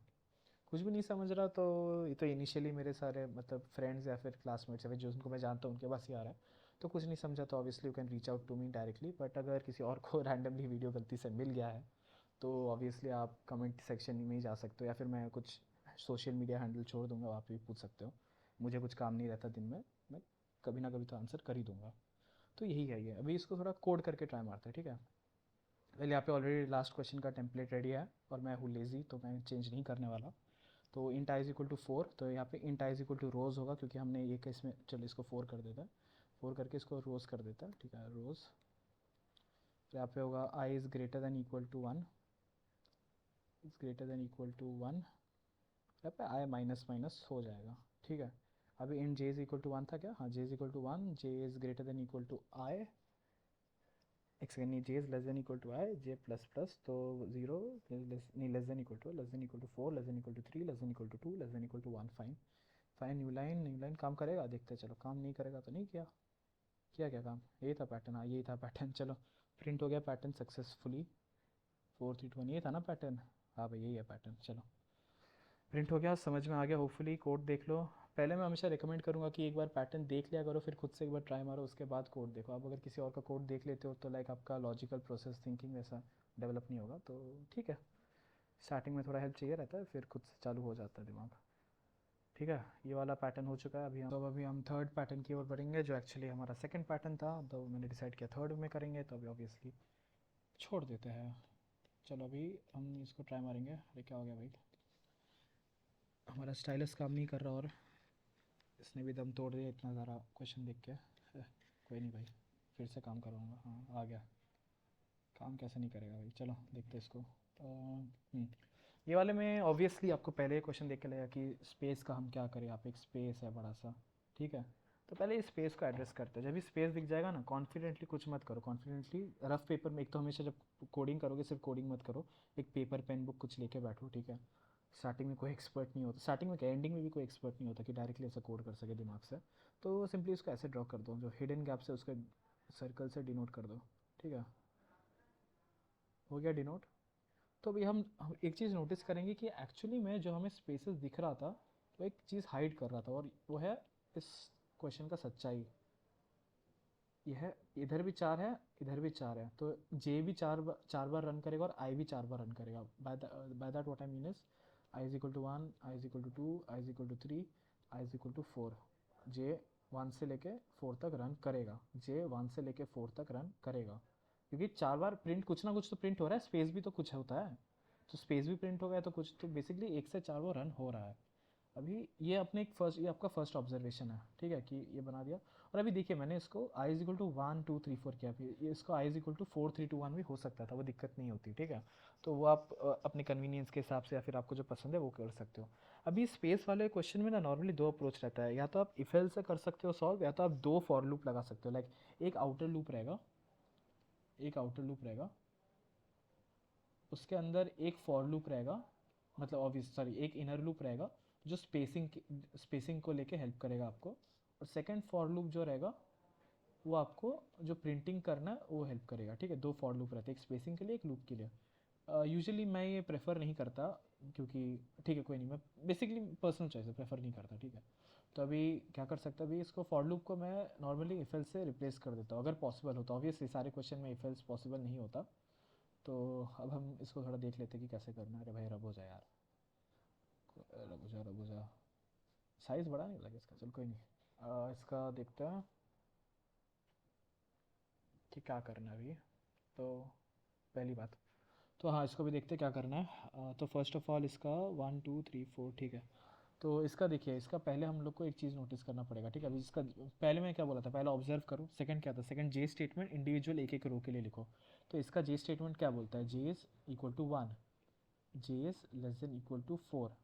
Speaker 1: कुछ भी नहीं समझ रहा तो ये तो इनिशियली मेरे सारे मतलब फ्रेंड्स या फिर क्लासमेट्स या फिर जो उनको मैं जानता हूँ उनके पास ही आ रहा है। तो कुछ नहीं समझा तो obviously you can reach out to me directly, but अगर किसी और को रैंडमली वीडियो गलती से मिल गया है तो ऑब्वियसली आप कमेंट सेक्शन में ही जा सकते हो, या फिर मैं कुछ सोशल मीडिया हैंडल छोड़ दूंगा, वहाँ पे भी पूछ सकते हो। मुझे कुछ काम नहीं रहता दिन में, मैं कभी ना कभी तो आंसर कर ही दूंगा। तो यही है ये। अभी इसको थोड़ा कोड करके ट्राई मारते हैं। ठीक है। वेल यहाँ पे ऑलरेडी लास्ट क्वेश्चन का टेम्पलेट रेडी है और मैं हूँ लेज़ी तो मैं चेंज नहीं करने वाला। तो int I is equal to 4, तो यहाँ पे int I is equal to rows होगा, क्योंकि हमने एक इसमें, चलो इसको 4 कर देता है, 4 करके इसको रोज़ कर देता है। ठीक है, रोज़। तो यहाँ पे होगा i is greater than equal to 1, is greater than equal to 1, यहाँ पे आई माइनस माइनस हो जाएगा। ठीक है। अभी in j is equal to 1 था क्या, हाँ j is equal to 1, J is greater than equal to i, एक सेकेंड, नहीं j is less than equal to i, j plus plus तो 0, नहीं less than equal to, less than equal to 4, less than equal to 3, less than equal to 2, less than equal to 1। Fine, fine, new line, new line काम करेगा देखते हैं। चलो काम नहीं करेगा तो नहीं किया, किया क्या काम, यही था पैटर्न, हाँ यही था पैटर्न। चलो प्रिंट हो गया पैटर्न सक्सेसफुली, 4 3 2 1, ये था ना पैटर्न, हाँ भाई यही है पैटर्न। चलो प्रिंट हो गया, समझ में आ गया होपफुली। कोड देख लो। पहले मैं हमेशा रिकमेंड करूँगा कि एक बार पैटर्न देख लिया करो, फिर खुद से एक बार ट्राई मारो, उसके बाद कोड देखो। आप अगर किसी और का कोड देख लेते हो तो लाइक आपका लॉजिकल प्रोसेस थिंकिंग वैसा डेवलप नहीं होगा। तो ठीक है, स्टार्टिंग में थोड़ा हेल्प चाहिए रहता है, फिर खुद से चालू हो जाता है दिमाग। ठीक है, ये वाला पैटर्न हो चुका है। अभी हम थर्ड पैटर्न की ओर बढ़ेंगे, जो एक्चुअली हमारा सेकंड पैटर्न था, तो मैंने डिसाइड किया थर्ड में करेंगे, तो अभी ऑब्वियसली छोड़ देते हैं। चलो अभी हम इसको ट्राई मारेंगे। अरे क्या हो गया भाई, हमारा स्टाइलस काम नहीं कर रहा और इसने भी दम तोड़ दिया इतना ज़्यादा क्वेश्चन देख के। कोई नहीं भाई, फिर से काम करवाऊँगा। हाँ आ गया, काम कैसे नहीं करेगा भाई। चलो देखते हैं इसको। ये वाले में ऑब्वियसली आपको पहले क्वेश्चन देख के लगेगा कि स्पेस का हम क्या करें, यहाँ पे एक स्पेस है बड़ा सा। ठीक है। तो पहले इस स्पेस को एड्रेस करते हैं। जब भी स्पेस दिख जाएगा ना, कॉन्फिडेंटली कुछ मत करो, कॉन्फिडेंटली रफ पेपर में, एक तो हमेशा जब कोडिंग करोगे सिर्फ कोडिंग मत करो, एक पेपर पेन बुक कुछ लेके बैठो। ठीक है। स्टार्टिंग में कोई एक्सपर्ट नहीं होता, स्टार्टिंग में क्या एंडिंग में भी कोई एक्सपर्ट नहीं होता कि डायरेक्टली ऐसा कोड कर सके दिमाग से। तो सिंपली उसको ऐसे ड्रॉ कर दो, जो हिडन गैप से उसको सर्कल से डिनोट कर दो। ठीक है, हो गया डिनोट। तो अभी हम एक चीज़ नोटिस करेंगे कि एक्चुअली में जो हमें स्पेसेस दिख रहा था वो एक चीज़ हाइड कर रहा था, और वो है इस क्वेश्चन का सच्चाई। यह इधर भी 4 है, इधर भी 4 है, तो जे भी 4 बार रन करेगा और आई भी 4 बार रन करेगा। By that what I mean is I is equal to 1, I is equal to 2, I is equal to 3, I is equal to 4। J 1 से लेके 4 तक रन करेगा, जे 1 से लेके 4 तक रन करेगा, क्योंकि 4 बार प्रिंट कुछ ना कुछ तो प्रिंट हो रहा है, स्पेस भी तो कुछ होता है, तो स्पेस भी प्रिंट हो गया तो कुछ तो बेसिकली 1 से 4 वो रन हो रहा है। अभी ये अपने एक फर्स्ट, ये आपका फर्स्ट ऑब्जर्वेशन है, ठीक है, कि ये बना दिया। और अभी देखिए मैंने इसको आई इज इक्वल टू 1 2 3 4 किया, फिर ये इसको आई इज इक्वल टू 4 3 2 1 भी हो सकता था, वो दिक्कत नहीं होती, ठीक है। तो वो आप अपने कन्वीनियंस के हिसाब से या फिर आपको जो पसंद है वो कर सकते हो। अभी स्पेस वाले क्वेश्चन में ना नॉर्मली दो अप्रोच रहता है, या तो आप इफ एल्स से कर सकते हो सॉल्व, या तो आप दो फॉर लूप लगा सकते हो। लाइक एक आउटर लूप रहेगा, एक आउटर लूप रहेगा, उसके अंदर एक फॉर लूप रहेगा, मतलब ऑब्वियस सॉरी एक इनर लूप रहेगा जो स्पेसिंग को लेके हेल्प करेगा आपको, और सेकंड फॉर लूप जो रहेगा वो आपको जो प्रिंटिंग करना है वो हेल्प करेगा, ठीक है। दो फॉर लूप रहते हैं, एक स्पेसिंग के लिए, एक लूप के लिए। यूजुअली मैं ये प्रेफर नहीं करता, क्योंकि ठीक है कोई नहीं, मैं बेसिकली पर्सनल चॉइस है, प्रेफर नहीं करता, ठीक है। तो अभी क्या कर सकता है, अभी इसको फॉर लूप को मैं नॉर्मली इफ एल्स से रिप्लेस कर देता हूँ अगर पॉसिबल होता। ऑब्वियसली सारे क्वेश्चन में इफ एल्स पॉसिबल नहीं होता, तो अब हम इसको थोड़ा देख लेते हैं कि कैसे करना है। अरे भाई रब हो जाए यार, रब हो जा, रब हो जा। साइज़ बड़ा नहीं लगा इसका, चल कोई नहीं। इसका देखते हैं कि क्या करना है अभी। तो पहली बात, तो हाँ इसको भी देखते हैं क्या करना है। तो फर्स्ट ऑफ ऑल इसका 1 2 3 4, ठीक है। तो इसका देखिए, इसका पहले हम लोग को एक चीज़ नोटिस करना पड़ेगा, ठीक है। अभी इसका पहले मैं क्या बोला था, पहले ऑब्जर्व करो। सेकंड क्या था, सेकंड जे स्टेटमेंट इंडिविजुअल एक एक रो के लिए लिखो। तो इसका जे स्टेटमेंट क्या बोलता है, j is equal to 1, J is less than equal to 4,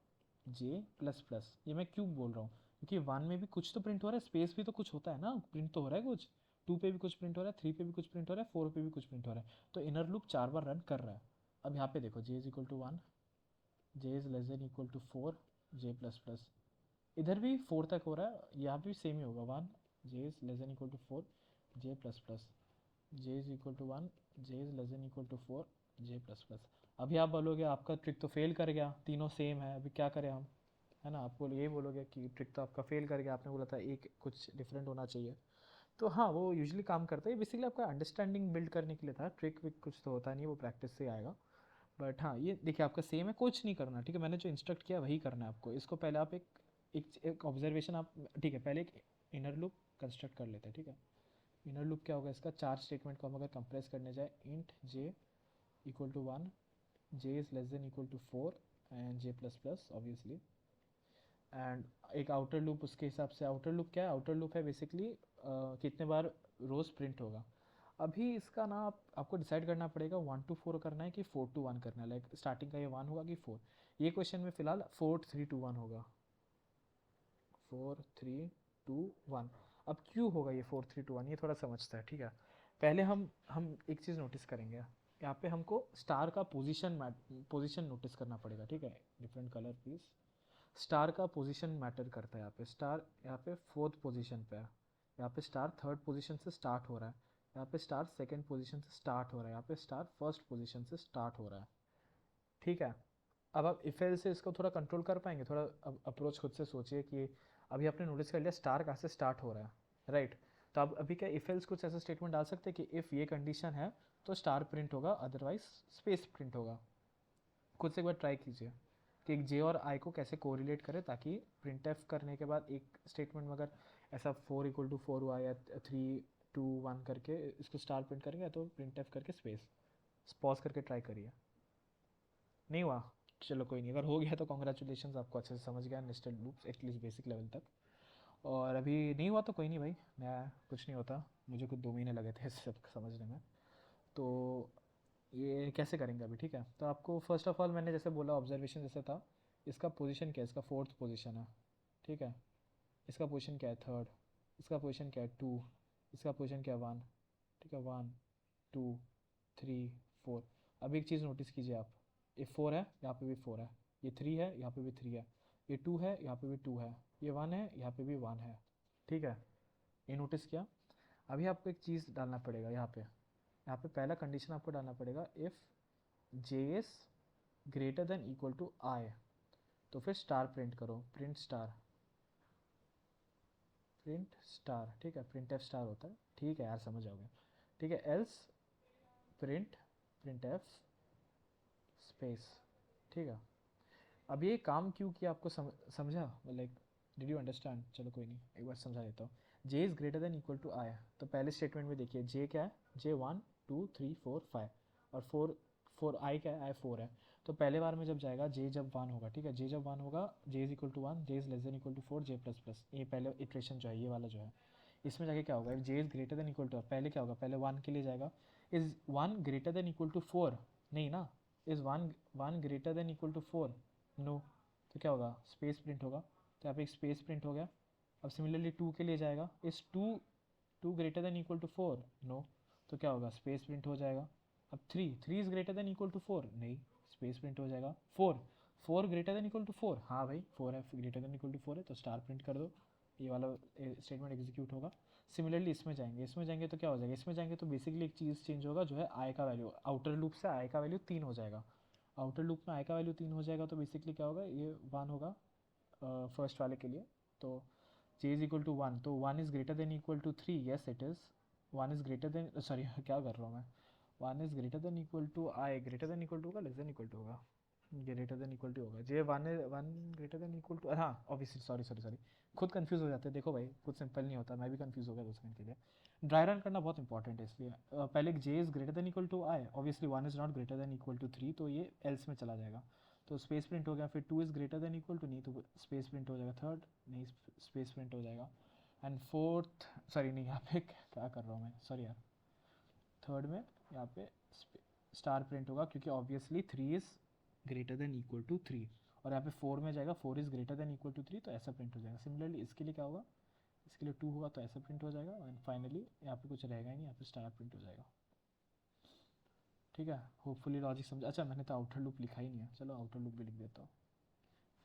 Speaker 1: j plus plus. ये मैं क्यों बोल रहा हूँ, क्योंकि 1 में भी कुछ तो प्रिंट हो रहा है, स्पेस भी तो कुछ होता है ना, प्रिंट तो हो रहा है कुछ। 2 पे भी कुछ प्रिंट हो रहा है, 3 पे भी कुछ प्रिंट हो रहा है, 4 पे भी कुछ प्रिंट हो रहा है, तो इनर लूप 4 बार रन कर रहा है। अब यहाँ पे देखो, j is equal to 1, J is less than equal to 4, j plus plus. इधर भी 4 तक हो रहा है, यहाँ पे भी सेम ही होगा, 1, जे is less than equal to 4, j plus plus, j is equal to 1, J is less than equal to 4, j plus plus. अभी आप बोलोगे आपका ट्रिक तो फेल कर गया, तीनों सेम है, अभी क्या करें हम, है ना। आप यही बोलोगे कि ट्रिक तो आपका फेल कर गया, आपने बोला था एक कुछ डिफरेंट होना चाहिए। तो हाँ वो यूजुअली काम करता है, बेसिकली आपका अंडरस्टैंडिंग बिल्ड करने के लिए था, ट्रिक विक कुछ तो होता नहीं, वो प्रैक्टिस से आएगा। बट हाँ ये देखिए आपका सेम है, कुछ नहीं करना, ठीक है। मैंने जो इंस्ट्रक्ट किया वही करना है आपको। इसको पहले आप एक ऑब्जर्वेशन आप, ठीक है, पहले एक इनर लूप कंस्ट्रक्ट कर लेते हैं, ठीक है। इनर लूप क्या होगा इसका, चार स्टेटमेंट को हम अगर कंप्रेस करने जाए, int J equal to 1, J is less than equal to 4 and J plus plus obviously, and एक आउटर लूप उसके हिसाब से। आउटर लूप क्या है, आउटर लूप है बेसिकली कितने बार रोज प्रिंट होगा। अभी इसका ना आपको डिसाइड करना पड़ेगा 1 to 4 करना है कि 4 to 1 करना है, लाइक स्टार्टिंग का ये 1 होगा कि 4। ये क्वेश्चन में फिलहाल 4 3 2 1 होगा, 4 3 2 1। अब क्यों होगा ये 4 3 2 1, ये थोड़ा समझता है, ठीक है। पहले हम एक चीज़ नोटिस करेंगे, यहाँ पे हमको स्टार का पोजीशन नोटिस करना पड़ेगा, ठीक है। Different colour please. स्टार का पोजीशन मैटर करता है यहाँ पे। स्टार यहाँ पे फोर्थ पोजीशन पे है, यहाँ पे स्टार थर्ड पोजीशन से स्टार्ट हो रहा है, यहाँ पे स्टार सेकंड पोजीशन से स्टार्ट हो रहा है, यहाँ पे स्टार फर्स्ट पोजीशन से स्टार्ट हो रहा है, ठीक है। अब आप इफ एल से इसको थोड़ा कंट्रोल कर पाएंगे, थोड़ा अप्रोच खुद से सोचिए कि अभी आपने नोटिस कर लिया स्टार कहाँ से स्टार्ट हो रहा है, राइट। तो अब अभी क्या इफ एल्स कुछ ऐसा स्टेटमेंट डाल सकते हैं कि इफ़ ये कंडीशन है तो स्टार प्रिंट होगा, अदरवाइज स्पेस प्रिंट होगा। खुद से एक बार ट्राई कीजिए कि एक जे और आई को कैसे कोरिलेट करें, ताकि प्रिंट एफ करने के बाद एक स्टेटमेंट में अगर ऐसा 4 इक्वल टू 4 हुआ या 3 2 1 करके इसको स्टार प्रिंट करेंगे, तो प्रिंट एफ करके स्पेस। पॉज करके ट्राई करिए। नहीं हुआ, चलो कोई नहीं, अगर हो गया तो कॉन्ग्रेचुलेशन, आपको अच्छे से समझ गया nested loops at least basic level तक। और अभी नहीं हुआ तो कोई नहीं भाई, नया कुछ नहीं होता, मुझे कुछ 2 महीने लगे थे सब समझने में। तो ये कैसे करेंगे अभी, ठीक है। तो आपको फर्स्ट ऑफ ऑल मैंने जैसे बोला ऑब्जर्वेशन जैसे था, इसका पोजीशन क्या है, इसका फोर्थ पोजीशन है, ठीक है। इसका पोजीशन क्या है, थर्ड। इसका पोजीशन क्या है, 2। इसका पोजीशन क्या है, 1, ठीक है। 1 2 3 4। अब एक चीज़ नोटिस कीजिए आप, ये 4 है, यहाँ पे भी 4 है, ये 3 है, यहाँ पे भी 3 है, ये 2 है, यहाँ पे भी 2 है, ये 1 है, यहाँ पे भी 1 है, ठीक है। ये नोटिस किया। अभी आपको एक चीज़ डालना पड़ेगा यहाँ पे पहला कंडीशन आपको डालना पड़ेगा, if j is greater than equal to i, तो फिर स्टार प्रिंट करो, प्रिंट स्टार। प्रिंट स्टार, ठीक है, प्रिंट एफ स्टार होता है, ठीक है यार समझ आओगे, ठीक है, else print print F space, ठीक है। अब ये काम क्यों किया आपको समझा, लाइक डिड यू अंडरस्टैंड? चलो कोई नहीं, एक बार समझा देता हूँ। J is greater than equal to i, तो पहले स्टेटमेंट में देखिए जे क्या है, जे 1 2 3 4 5, और फोर आई क्या है, आई 4 है। तो पहले बार में जब जाएगा जे जब 1 होगा, ठीक है, जे जब 1 होगा, j is equal to 1, J is less than equal to 4, j plus plus, ये पहले इटरेशन जो है ये वाला जो है, इसमें जाके क्या होगा, j is greater than equal to, पहले क्या होगा, पहले 1 के लिए जाएगा, is 1 greater than equal to 4, नहीं ना, is 1 greater than equal to 4, no, तो क्या होगा, स्पेस प्रिंट होगा, तो यहाँ पे एक स्पेस प्रिंट हो गया। अब सिमिलरली 2 के लिए जाएगा, is 2 greater than equal to 4, no, तो क्या होगा, स्पेस प्रिंट हो जाएगा। अब 3 is greater than equal to 4, नहीं, स्पेस प्रिंट हो जाएगा। 4 ग्रेटर देन इक्वल टू 4, हाँ भाई 4 है, ग्रेटर देन इक्वल टू 4 है, तो स्टार प्रिंट कर दो, ये वाला स्टेटमेंट एग्जीक्यूट होगा। सिमिलरली इसमें जाएंगे तो क्या हो जाएगा, इसमें जाएंगे तो बेसिकली एक चीज़ चेंज होगा, जो है आई का वैल्यू, आउटर लूप से आई का वैल्यू 3 हो जाएगा, आउटर लूप में आई का वैल्यू 3 हो जाएगा, तो बेसिकली क्या होगा, ये 1 होगा फर्स्ट वाले के लिए, तो जे इज इक्वल टू 1, तो 1 is greater than equal to 3, yes it is, 1 is greater than, sorry क्या कर रहा हूँ मैं, 1 is greater than equal to I, greater than equal to होगा, लेस देन इक्वल टू होगा, ग्रेटर देन इक्वल टू होगा, J 1 greater than equal to, हाँ ऑब्वियसली, सॉरी खुद कंफ्यूज हो जाते हैं, देखो भाई खुद सिंपल नहीं होता, मैं भी कंफ्यूज हो गया 2 सेकंड के लिए। ड्राई रन करना बहुत इंपॉर्टेंट है, इसलिए पहले j is greater than equal to i, obviously 1 is not greater than equal to 3, तो ये एल्स में चला जाएगा, तो स्पेस प्रिंट हो गया, फिर 2 is greater than equal to, नहीं तो स्पेस प्रिंट हो जाएगा, थर्ड नहीं, स्पेस प्रिंट हो जाएगा, एंड फोर्थ, सॉरी नहीं, यहाँ पे क्या कर रहा हूँ मैं, सॉरी यार, थर्ड में यहाँ पे स्टार प्रिंट होगा, क्योंकि obviously 3 is greater than equal to 3, और यहाँ पे 4 में जाएगा, 4 is greater than equal to 3, तो ऐसा प्रिंट हो जाएगा। सिमिलरली इसके लिए क्या होगा, इसके लिए 2 होगा, तो ऐसा प्रिंट हो जाएगा, एंड फाइनली यहाँ पे कुछ रहेगा ही नहीं, यहाँ पे स्टार प्रिंट हो जाएगा, ठीक है। होपफुली लॉजिक समझ, अच्छा मैंने तो आउटर लूप लिखा ही नहीं है, चलो आउटर लूप भी लिख देता हूँ,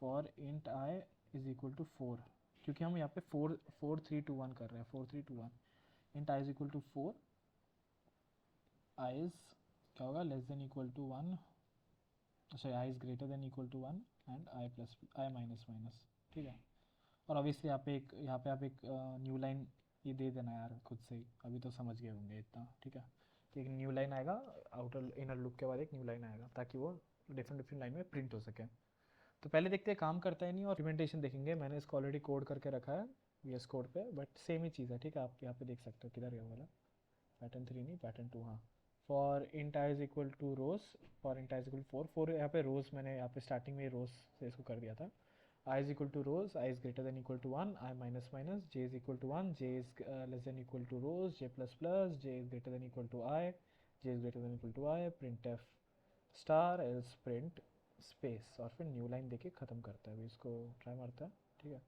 Speaker 1: for int I is equal to 4, क्योंकि हम यहाँ पे 4 4 3 2 1 कर रहे हैं, 4 3 2 1, int I is equal to 4, I is क्या होगा, less than equal to 1, sorry I is greater than equal to 1, and I plus I minus minus, ठीक है। और ऑब्वियसली यहाँ पे आप एक न्यू लाइन ये दे देना यार खुद से ही, अभी तो समझ गए होंगे इतना, ठीक है, कि एक न्यू लाइन आएगा, आउटर इनर लूप के बाद एक न्यू लाइन आएगा, ताकि वो डिफरेंट डिफरेंट लाइन में प्रिंट हो सके। तो पहले देखते हैं काम करता है नहीं, और इम्प्लीमेंटेशन देखेंगे, मैंने इसको ऑलरेडी कोड करके रखा है वी कोड पे, बट सेम ही चीज़ है, ठीक है, आप यहाँ पे देख सकते हो, किधर गया वाला, पैटर्न 3 नहीं, पैटर्न 2, हाँ, for int I is equal to rows, for int I is equal to 4 यहाँ पे रोज, मैंने यहाँ पे स्टार्टिंग में रोज से इसको कर दिया था, I is equal to rows, I is greater than equal to 1, I minus minus, j is equal to 1, j is less than equal to rows, j plus plus, j is greater than equal to I, j is greater than equal to I, printf star else print space, और फिर न्यू लाइन देके ख़त्म करता है, अभी इसको ट्राई मारता है, ठीक है,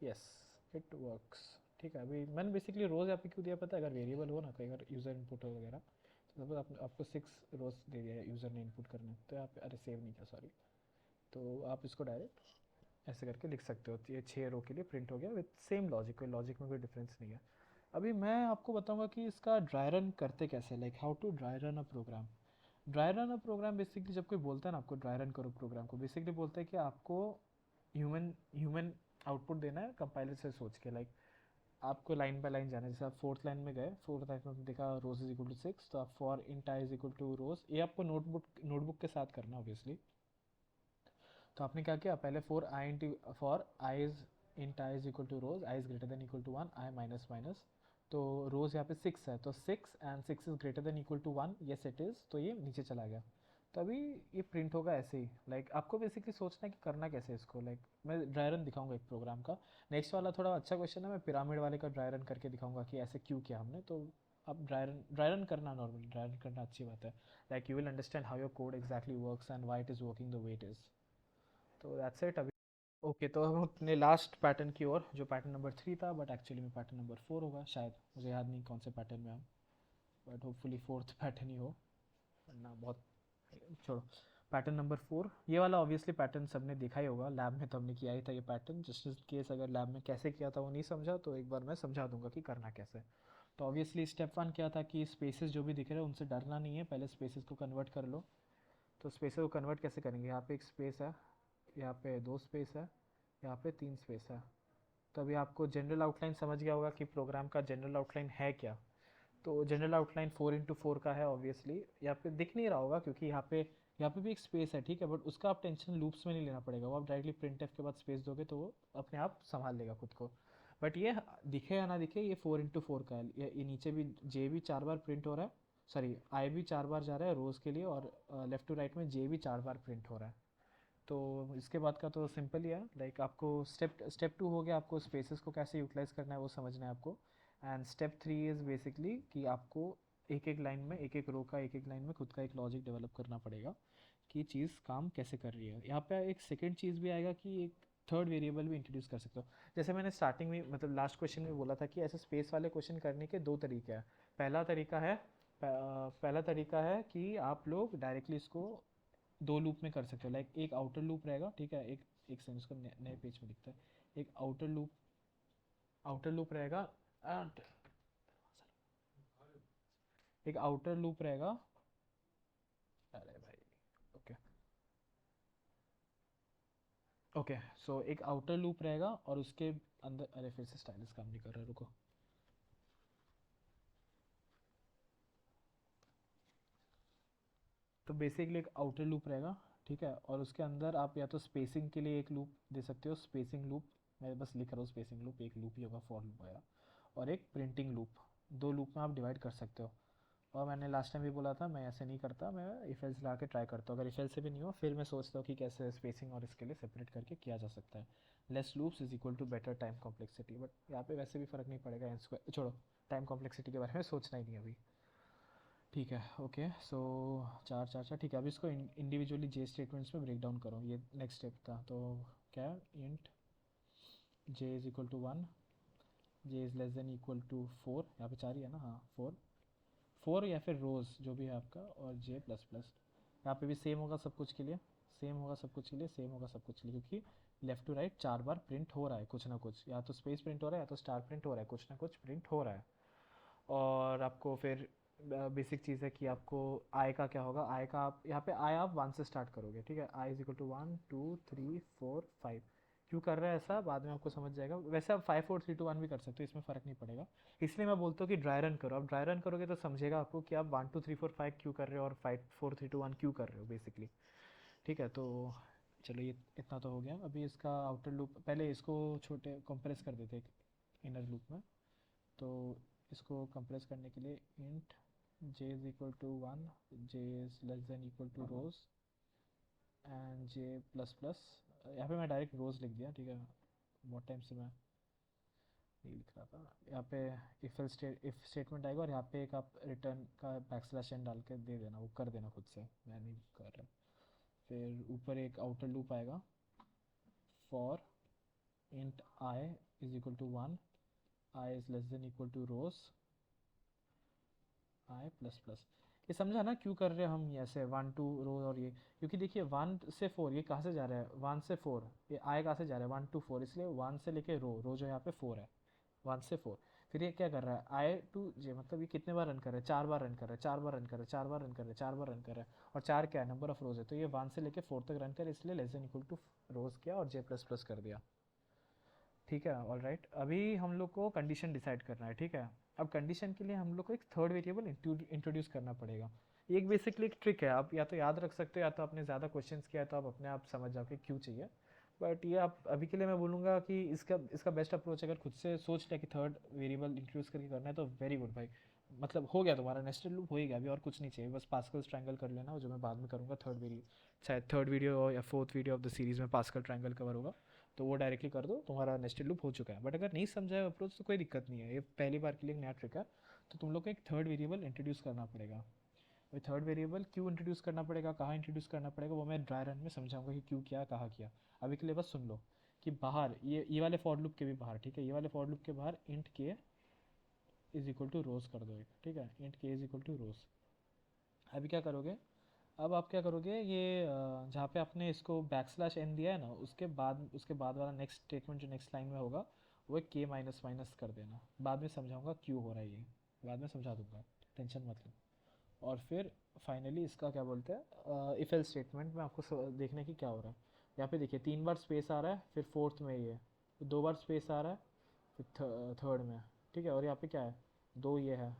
Speaker 1: यस इट वर्क्स, ठीक है। अभी मैंने बेसिकली रोज़ यहाँ पे क्यों दिया पता है, अगर वेरिएबल हो ना, कई बार यूज़र इनपुट हो वगैरह, तो सपोज आपको 6 रोज़ दे दिया है यूज़र ने इनपुट करने, तो यहाँ पे, अरे सेव नहीं किया सॉरी, तो आप इसको डायरेक्ट ऐसे करके लिख सकते हो, ये 6 रो के लिए प्रिंट हो गया विद सेम लॉजिक, कोई लॉजिक में कोई डिफरेंस नहीं है। अभी मैं आपको बताऊंगा कि इसका ड्राई रन करते कैसे, like how to dry run a program. Dry run a program basically जब कोई बोलता है ना आपको ड्राई रन करो प्रोग्राम को, बेसिकली बोलता है कि आपको ह्यूमन ह्यूमन आउटपुट देना है कंपाइलर से सोच के, लाइक आपको लाइन बाय लाइन जाना है, जैसे आप फोर्थ लाइन में गए, फोर्थ लाइन में देखा रोज इज इक्वल टू 6, तो आप for int I is equal to rows, ये आपको नोटबुक के साथ करना ऑब्वियसली। तो आपने क्या किया, पहले for I is int I is equal to rows, I is greater than equal to 1, I minus minus, तो रोज यहाँ पे 6 है, तो 6 and 6 is greater than equal to 1, yes it is, तो ये नीचे चला गया। तो अभी ये प्रिंट होगा ऐसे ही, लाइक आपको बेसिकली सोचना है कि करना कैसे है इसको, लाइक मैं ड्राई रन दिखाऊंगा एक प्रोग्राम का। नेक्स्ट वाला थोड़ा अच्छा क्वेश्चन है, मैं पिरामिड वाले का ड्राई रन करके दिखाऊंगा कि ऐसे क्यों किया हमने, तो आप ड्राई रन करना, नॉर्मली ड्राई रन करना अच्छी बात है, like you will understand how your code exactly works and why it is working the way it is. तो दैट्स इट अभी। ओके, तो हम अपने लास्ट पैटर्न की ओर, जो पैटर्न नंबर 3 था, बट एक्चुअली में पैटर्न नंबर 4 होगा शायद, मुझे याद नहीं कौन से पैटर्न में हम, बट होपफुली फोर्थ पैटर्न ही हो, वरना बहुत, छोड़ो। पैटर्न नंबर 4, ये वाला ऑब्वियसली पैटर्न सबने देखा ही होगा, लैब में तो हमने किया ही था ये पैटर्न, जस्ट इन केस अगर लैब में कैसे किया था वो नहीं समझा, तो एक बार मैं समझा दूंगा कि करना कैसे। तो ऑब्वियसली स्टेप 1 क्या था कि स्पेसेस जो भी दिख रहे हैं उनसे डरना नहीं है, पहले स्पेसेस को कन्वर्ट कर लो। तो स्पेसेस को कन्वर्ट कैसे करेंगे, यहाँ पे एक स्पेस है, यहाँ पे 2 स्पेस है, यहाँ पे 3 स्पेस है, तो अभी आपको जनरल आउटलाइन समझ गया होगा कि प्रोग्राम का जनरल आउटलाइन है क्या। तो जनरल आउटलाइन 4x4 का है ऑब्वियसली, यहाँ पे दिख नहीं रहा होगा क्योंकि यहाँ पे भी एक स्पेस है, ठीक है, बट उसका आप टेंशन लूप्स में नहीं लेना पड़ेगा, वो आप डायरेक्टली प्रिंट एफ के बाद स्पेस दोगे तो वो अपने आप संभाल लेगा खुद को। बट ये दिखे या ना दिखे, ये 4x4 का है, ये नीचे भी जे भी 4 बार प्रिंट हो रहा है, सॉरी आई भी 4 बार जा रहा है रोज़ के लिए, और लेफ्ट टू राइट में जे भी 4 बार प्रिंट हो रहा है। तो इसके बाद का तो सिंपल ही है, लाइक आपको स्टेप 2 हो गया, आपको स्पेसेस को कैसे यूटिलाइज करना है वो समझना है आपको। एंड स्टेप 3 इज़ बेसिकली कि आपको एक एक लाइन में, एक एक रो का, एक एक लाइन में खुद का एक लॉजिक डेवलप करना पड़ेगा कि चीज़ काम कैसे कर रही है। यहाँ पे एक सेकेंड चीज़ भी आएगा कि एक थर्ड वेरिएबल भी इंट्रोड्यूस कर सकते हो। जैसे मैंने स्टार्टिंग में मतलब लास्ट क्वेश्चन में बोला था कि ऐसे स्पेस वाले क्वेश्चन करने के दो तरीके हैं। पहला तरीका है कि आप लोग डायरेक्टली इसको दो लूप में कर सकते हो, लाइक एक आउटर लूप रहेगा, ठीक है, एक सेकंड इसको नए पेज में लिखता है। एक आउटर लूप रहेगा, and एक आउटर लूप रहेगा, अरे भाई, ओके ओके, सो एक आउटर लूप रहेगा और उसके अंदर, अरे फिर से स्टाइलिस काम नहीं कर रहा, रुको। तो बेसिकली एक आउटर लूप रहेगा, ठीक है, और उसके अंदर आप या तो स्पेसिंग के लिए एक लूप दे सकते हो, स्पेसिंग लूप, मैं बस लिख रहा हूँ स्पेसिंग लूप, एक लूप ही होगा, फॉर लूप वगैरह, और एक प्रिंटिंग लूप, दो लूप में आप डिवाइड कर सकते हो। और मैंने लास्ट टाइम भी बोला था मैं ऐसे नहीं करता, मैं इफ एल्स लगा के ट्राई करता हूँ, अगर इफ एल्स से भी नहीं हो फिर मैं सोचता हूँ कि कैसे स्पेसिंग और इसके लिए सेपरेट करके किया जा सकता है। Less loops is equal to better time complexity, but यहाँ पे वैसे भी फ़र्क नहीं पड़ेगा, एन स्क्वायर छोड़ो, टाइम कॉम्प्लेक्सिटी के बारे में सोचना ही नहीं अभी। ठीक है, ओके, सो चार चार चार, ठीक है, अब इसको इंडिविजुअली जे स्टेटमेंट्स में ब्रेक डाउन करो, ये नेक्स्ट स्टेप था। तो क्या है, int J is equal to 1, J is less than equal to 4, यहाँ पे 4 ही है ना, हाँ 4 या फिर रोज़ जो भी है आपका, और जे प्लस प्लस, यहाँ पे भी सेम होगा सब कुछ के लिए, सेम होगा सब कुछ के लिए, सेम होगा सब कुछ के लिए, क्योंकि लेफ्ट टू राइट 4 बार प्रिंट हो रहा है कुछ ना कुछ, या तो स्पेस प्रिंट हो रहा है या तो स्टार प्रिंट हो रहा है, कुछ ना कुछ प्रिंट हो रहा है। और आपको फिर बेसिक चीज़ है कि आपको आई का क्या होगा, आई का आप यहाँ पे आई आप 1 से स्टार्ट करोगे, ठीक है, आई इज इक्वल टू 1 2 3 4 5। क्यों कर रहा है ऐसा बाद में आपको समझ जाएगा, वैसे आप 5 4 3 2 1 भी कर सकते हो, इसमें फ़र्क नहीं पड़ेगा। इसलिए मैं बोलता हूँ कि ड्राई रन करो, आप ड्राई रन करोगे तो समझेगा आपको कि आप 1 2 3 4 5 क्यों कर रहे हो और 5 4 3 2 1 क्यों कर रहे हो बेसिकली। ठीक है, तो चलो ये इतना तो हो गया। अभी इसका आउटर लूप, पहले इसको छोटे कंप्रेस कर देते इनर लूप में। तो इसको कंप्रेस करने के लिए int J is equal to 1, J is less than equal to rows and J plus plus, यहाँ पे मैं डायरेक्ट रोज़ लिख दिया, ठीक है, बहुत टाइम से मैं नहीं लिख रहा था। यहाँ पे इफ स्टेटमेंट आएगा और यहाँ पे एक आप रिटर्न का बैकस्लैश एन डाल के दे देना, वो कर देना खुद से, मैं नहीं कर रहा। फिर ऊपर एक आउटर लूप आएगा, for int I is equal to 1, I is less than equal to rows I plus plus. ये समझा ना क्यों कर रहे हैं हम ये ऐसे 1 2 रो और ये, क्योंकि देखिए 1 से 4 ये कहाँ से जा रहा है, 1 से 4 ये आई कहाँ से जा रहा है, 1 to 4, इसलिए 1 से लेके रो जो यहाँ पे 4 है, 1 से 4। फिर ये क्या कर रहा है, आई टू जे, मतलब ये कितने बार रन कर रहा है, 4 बार रन कर रहा है, 4 बार रन कर रहा है, 4 बार रन कर रहा है, 4 बार रन कर रहा है, और 4 क्या है, नंबर ऑफ रोज है, तो ये 1 से लेके 4 तक रन कर, इसलिए लेस देन इक्वल टू रोज किया और जे प्लस प्लस कर दिया। ठीक है, ऑल राइट, अभी हम लोग को कंडीशन डिसाइड करना है, ठीक है। अब कंडीशन के लिए हम लोग को एक थर्ड वेरिएबल इंट्रोड्यूस करना पड़ेगा। ये एक बेसिकली एक ट्रिक है, आप या तो याद रख सकते हो या तो आपने ज़्यादा क्वेश्चंस किया है तो आप अपने आप समझ जाओ कि क्यों चाहिए। बट ये आप अभी के लिए मैं बोलूँगा कि इसका बेस्ट अप्रोच अगर खुद से सोच लिया कि थर्ड वेरिएबल इंट्रोड्यूस करके करना है तो वेरी गुड भाई, मतलब हो गया तुम्हारा नेस्टेड लूप, हो ही गया, अभी और कुछ नहीं चाहिए, बस पास्कल्स ट्रायंगल कर लेना, जो मैं बाद में करूँगा शायद थर्ड वीडियो या fourth video of the series में पास्कल ट्रायंगल कवर होगा, तो वो डायरेक्टली कर दो, तुम्हारा नेस्टेड लूप हो चुका है। बट अगर नहीं समझा है अप्रोच तो कोई दिक्कत नहीं है, ये पहली बार के लिए एक नया ट्रिक है, तो तुम लोग को एक थर्ड वेरिएबल इंट्रोड्यूस करना पड़ेगा। अभी थर्ड वेरिएबल क्यों इंट्रोड्यूस करना पड़ेगा, कहाँ इंट्रोड्यूस करना पड़ेगा, वो मैं ड्राई रन में समझाऊंगा कि क्यों किया कहाँ किया। अभी के लिए बस सुन लो कि बाहर ये वाले फॉर लूप के भी बाहर, ठीक है, ये वाले फॉर लूप के बाहर इंट के इज इक्वल टू रोज कर दो एक, ठीक है, इंट के इज इक्वल टू रोज। अभी क्या करोगे, अब आप क्या करोगे, ये जहाँ पे आपने इसको बैकस्लैश एन दिया है ना, उसके बाद वाला नेक्स्ट स्टेटमेंट जो नेक्स्ट लाइन में होगा, वो एक के माइनस माइनस कर देना, बाद में समझाऊंगा क्यों हो रहा है ये, बाद में समझा दूंगा, टेंशन मत लो। और फिर फाइनली इसका क्या बोलते हैं, इफ एल्स स्टेटमेंट में आपको देखने की क्या हो रहा है। यहाँ पे देखिए 3 बार स्पेस आ रहा है, फिर फोर्थ में ये तो 2 बार स्पेस आ रहा है, फिर थर्ड में, ठीक है। और यहाँ पे क्या है, 2 ये है,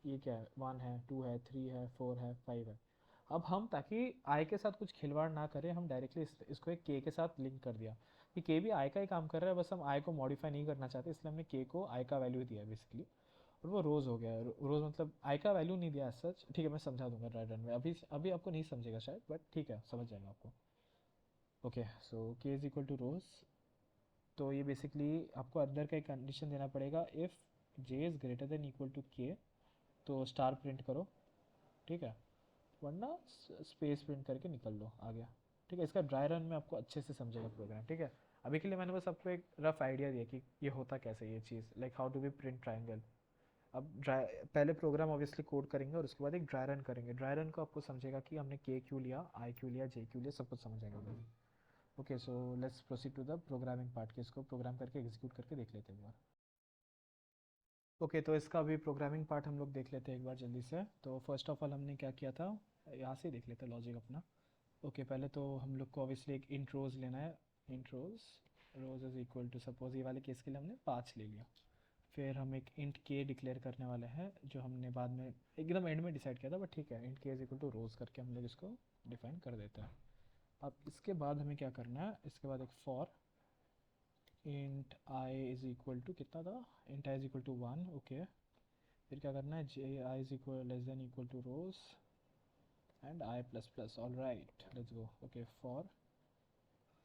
Speaker 1: ये क्या है, 1 है, 2 है, 3 है, 4 है, 5 है। अब हम ताकि आई के साथ कुछ खिलवाड़ ना करें, हम डायरेक्टली इसको एक के साथ लिंक कर दिया कि के भी आई का ही काम कर रहा है, बस हम आई को मॉडिफाई नहीं करना चाहते, इसलिए हमने के को आई का वैल्यू दिया है बेसिकली। और वो रोज़ हो गया है। रोज़ मतलब आई का वैल्यू नहीं दिया सच, ठीक है, मैं समझा दूंगा ड्राई रन में। अभी अभी आपको नहीं समझेगा शायद, बट ठीक है, समझ जाएगा आपको। ओके, सो के इज इक्वल टू रोज़। तो ये बेसिकली आपको अंदर का एक कंडीशन देना पड़ेगा, if J is greater than equal to के, तो स्टार प्रिंट करो, ठीक है, वरना स्पेस प्रिंट करके निकल लो, आ गया। ठीक है, इसका ड्राई रन में आपको अच्छे से समझेगा प्रोग्राम, ठीक है। अभी के लिए मैंने बस आपको एक रफ आइडिया दिया कि ये होता कैसे, ये चीज़ like how to be print triangle. अब ड्राई पहले प्रोग्राम ऑब्वियसली कोड करेंगे और उसके बाद एक ड्राई रन करेंगे। ड्राई रन को आपको समझेगा कि हमने के क्यों लिया, आई क्यों लिया, जे क्यों लिया, सब कुछ समझ आएगा। Okay, so let's proceed to the programming part, के इसको प्रोग्राम करके एग्जीक्यूट करके देख लेते हैं एक बार। ओके, तो इसका अभी प्रोग्रामिंग पार्ट हम लोग देख लेते हैं एक बार जल्दी से। तो फर्स्ट ऑफ ऑल हमने क्या किया था, यहाँ से देख लेते हैं लॉजिक अपना। ओके, पहले तो हम लोग को ऑब्वियसली एक इंट रोज लेना है। Int rows, rows is equal to, suppose ये वाले केस के लिए हमने 5 ले लिया। फिर हम एक इंट के डिक्लेयर करने वाले हैं, जो हमने बाद में एकदम एंड में डिसाइड किया था, बट ठीक है, इंट के इज इक्वल टू रोज करके हम लोग इसको डिफाइन कर देते हैं। अब इसके बाद हमें क्या करना है, इसके बाद एक for int I is equal to कितना था, int I is equal to 1। Okay, फिर क्या करना है, j i is equal less than equal to rows and I plus plus. All right, let's go. Okay, for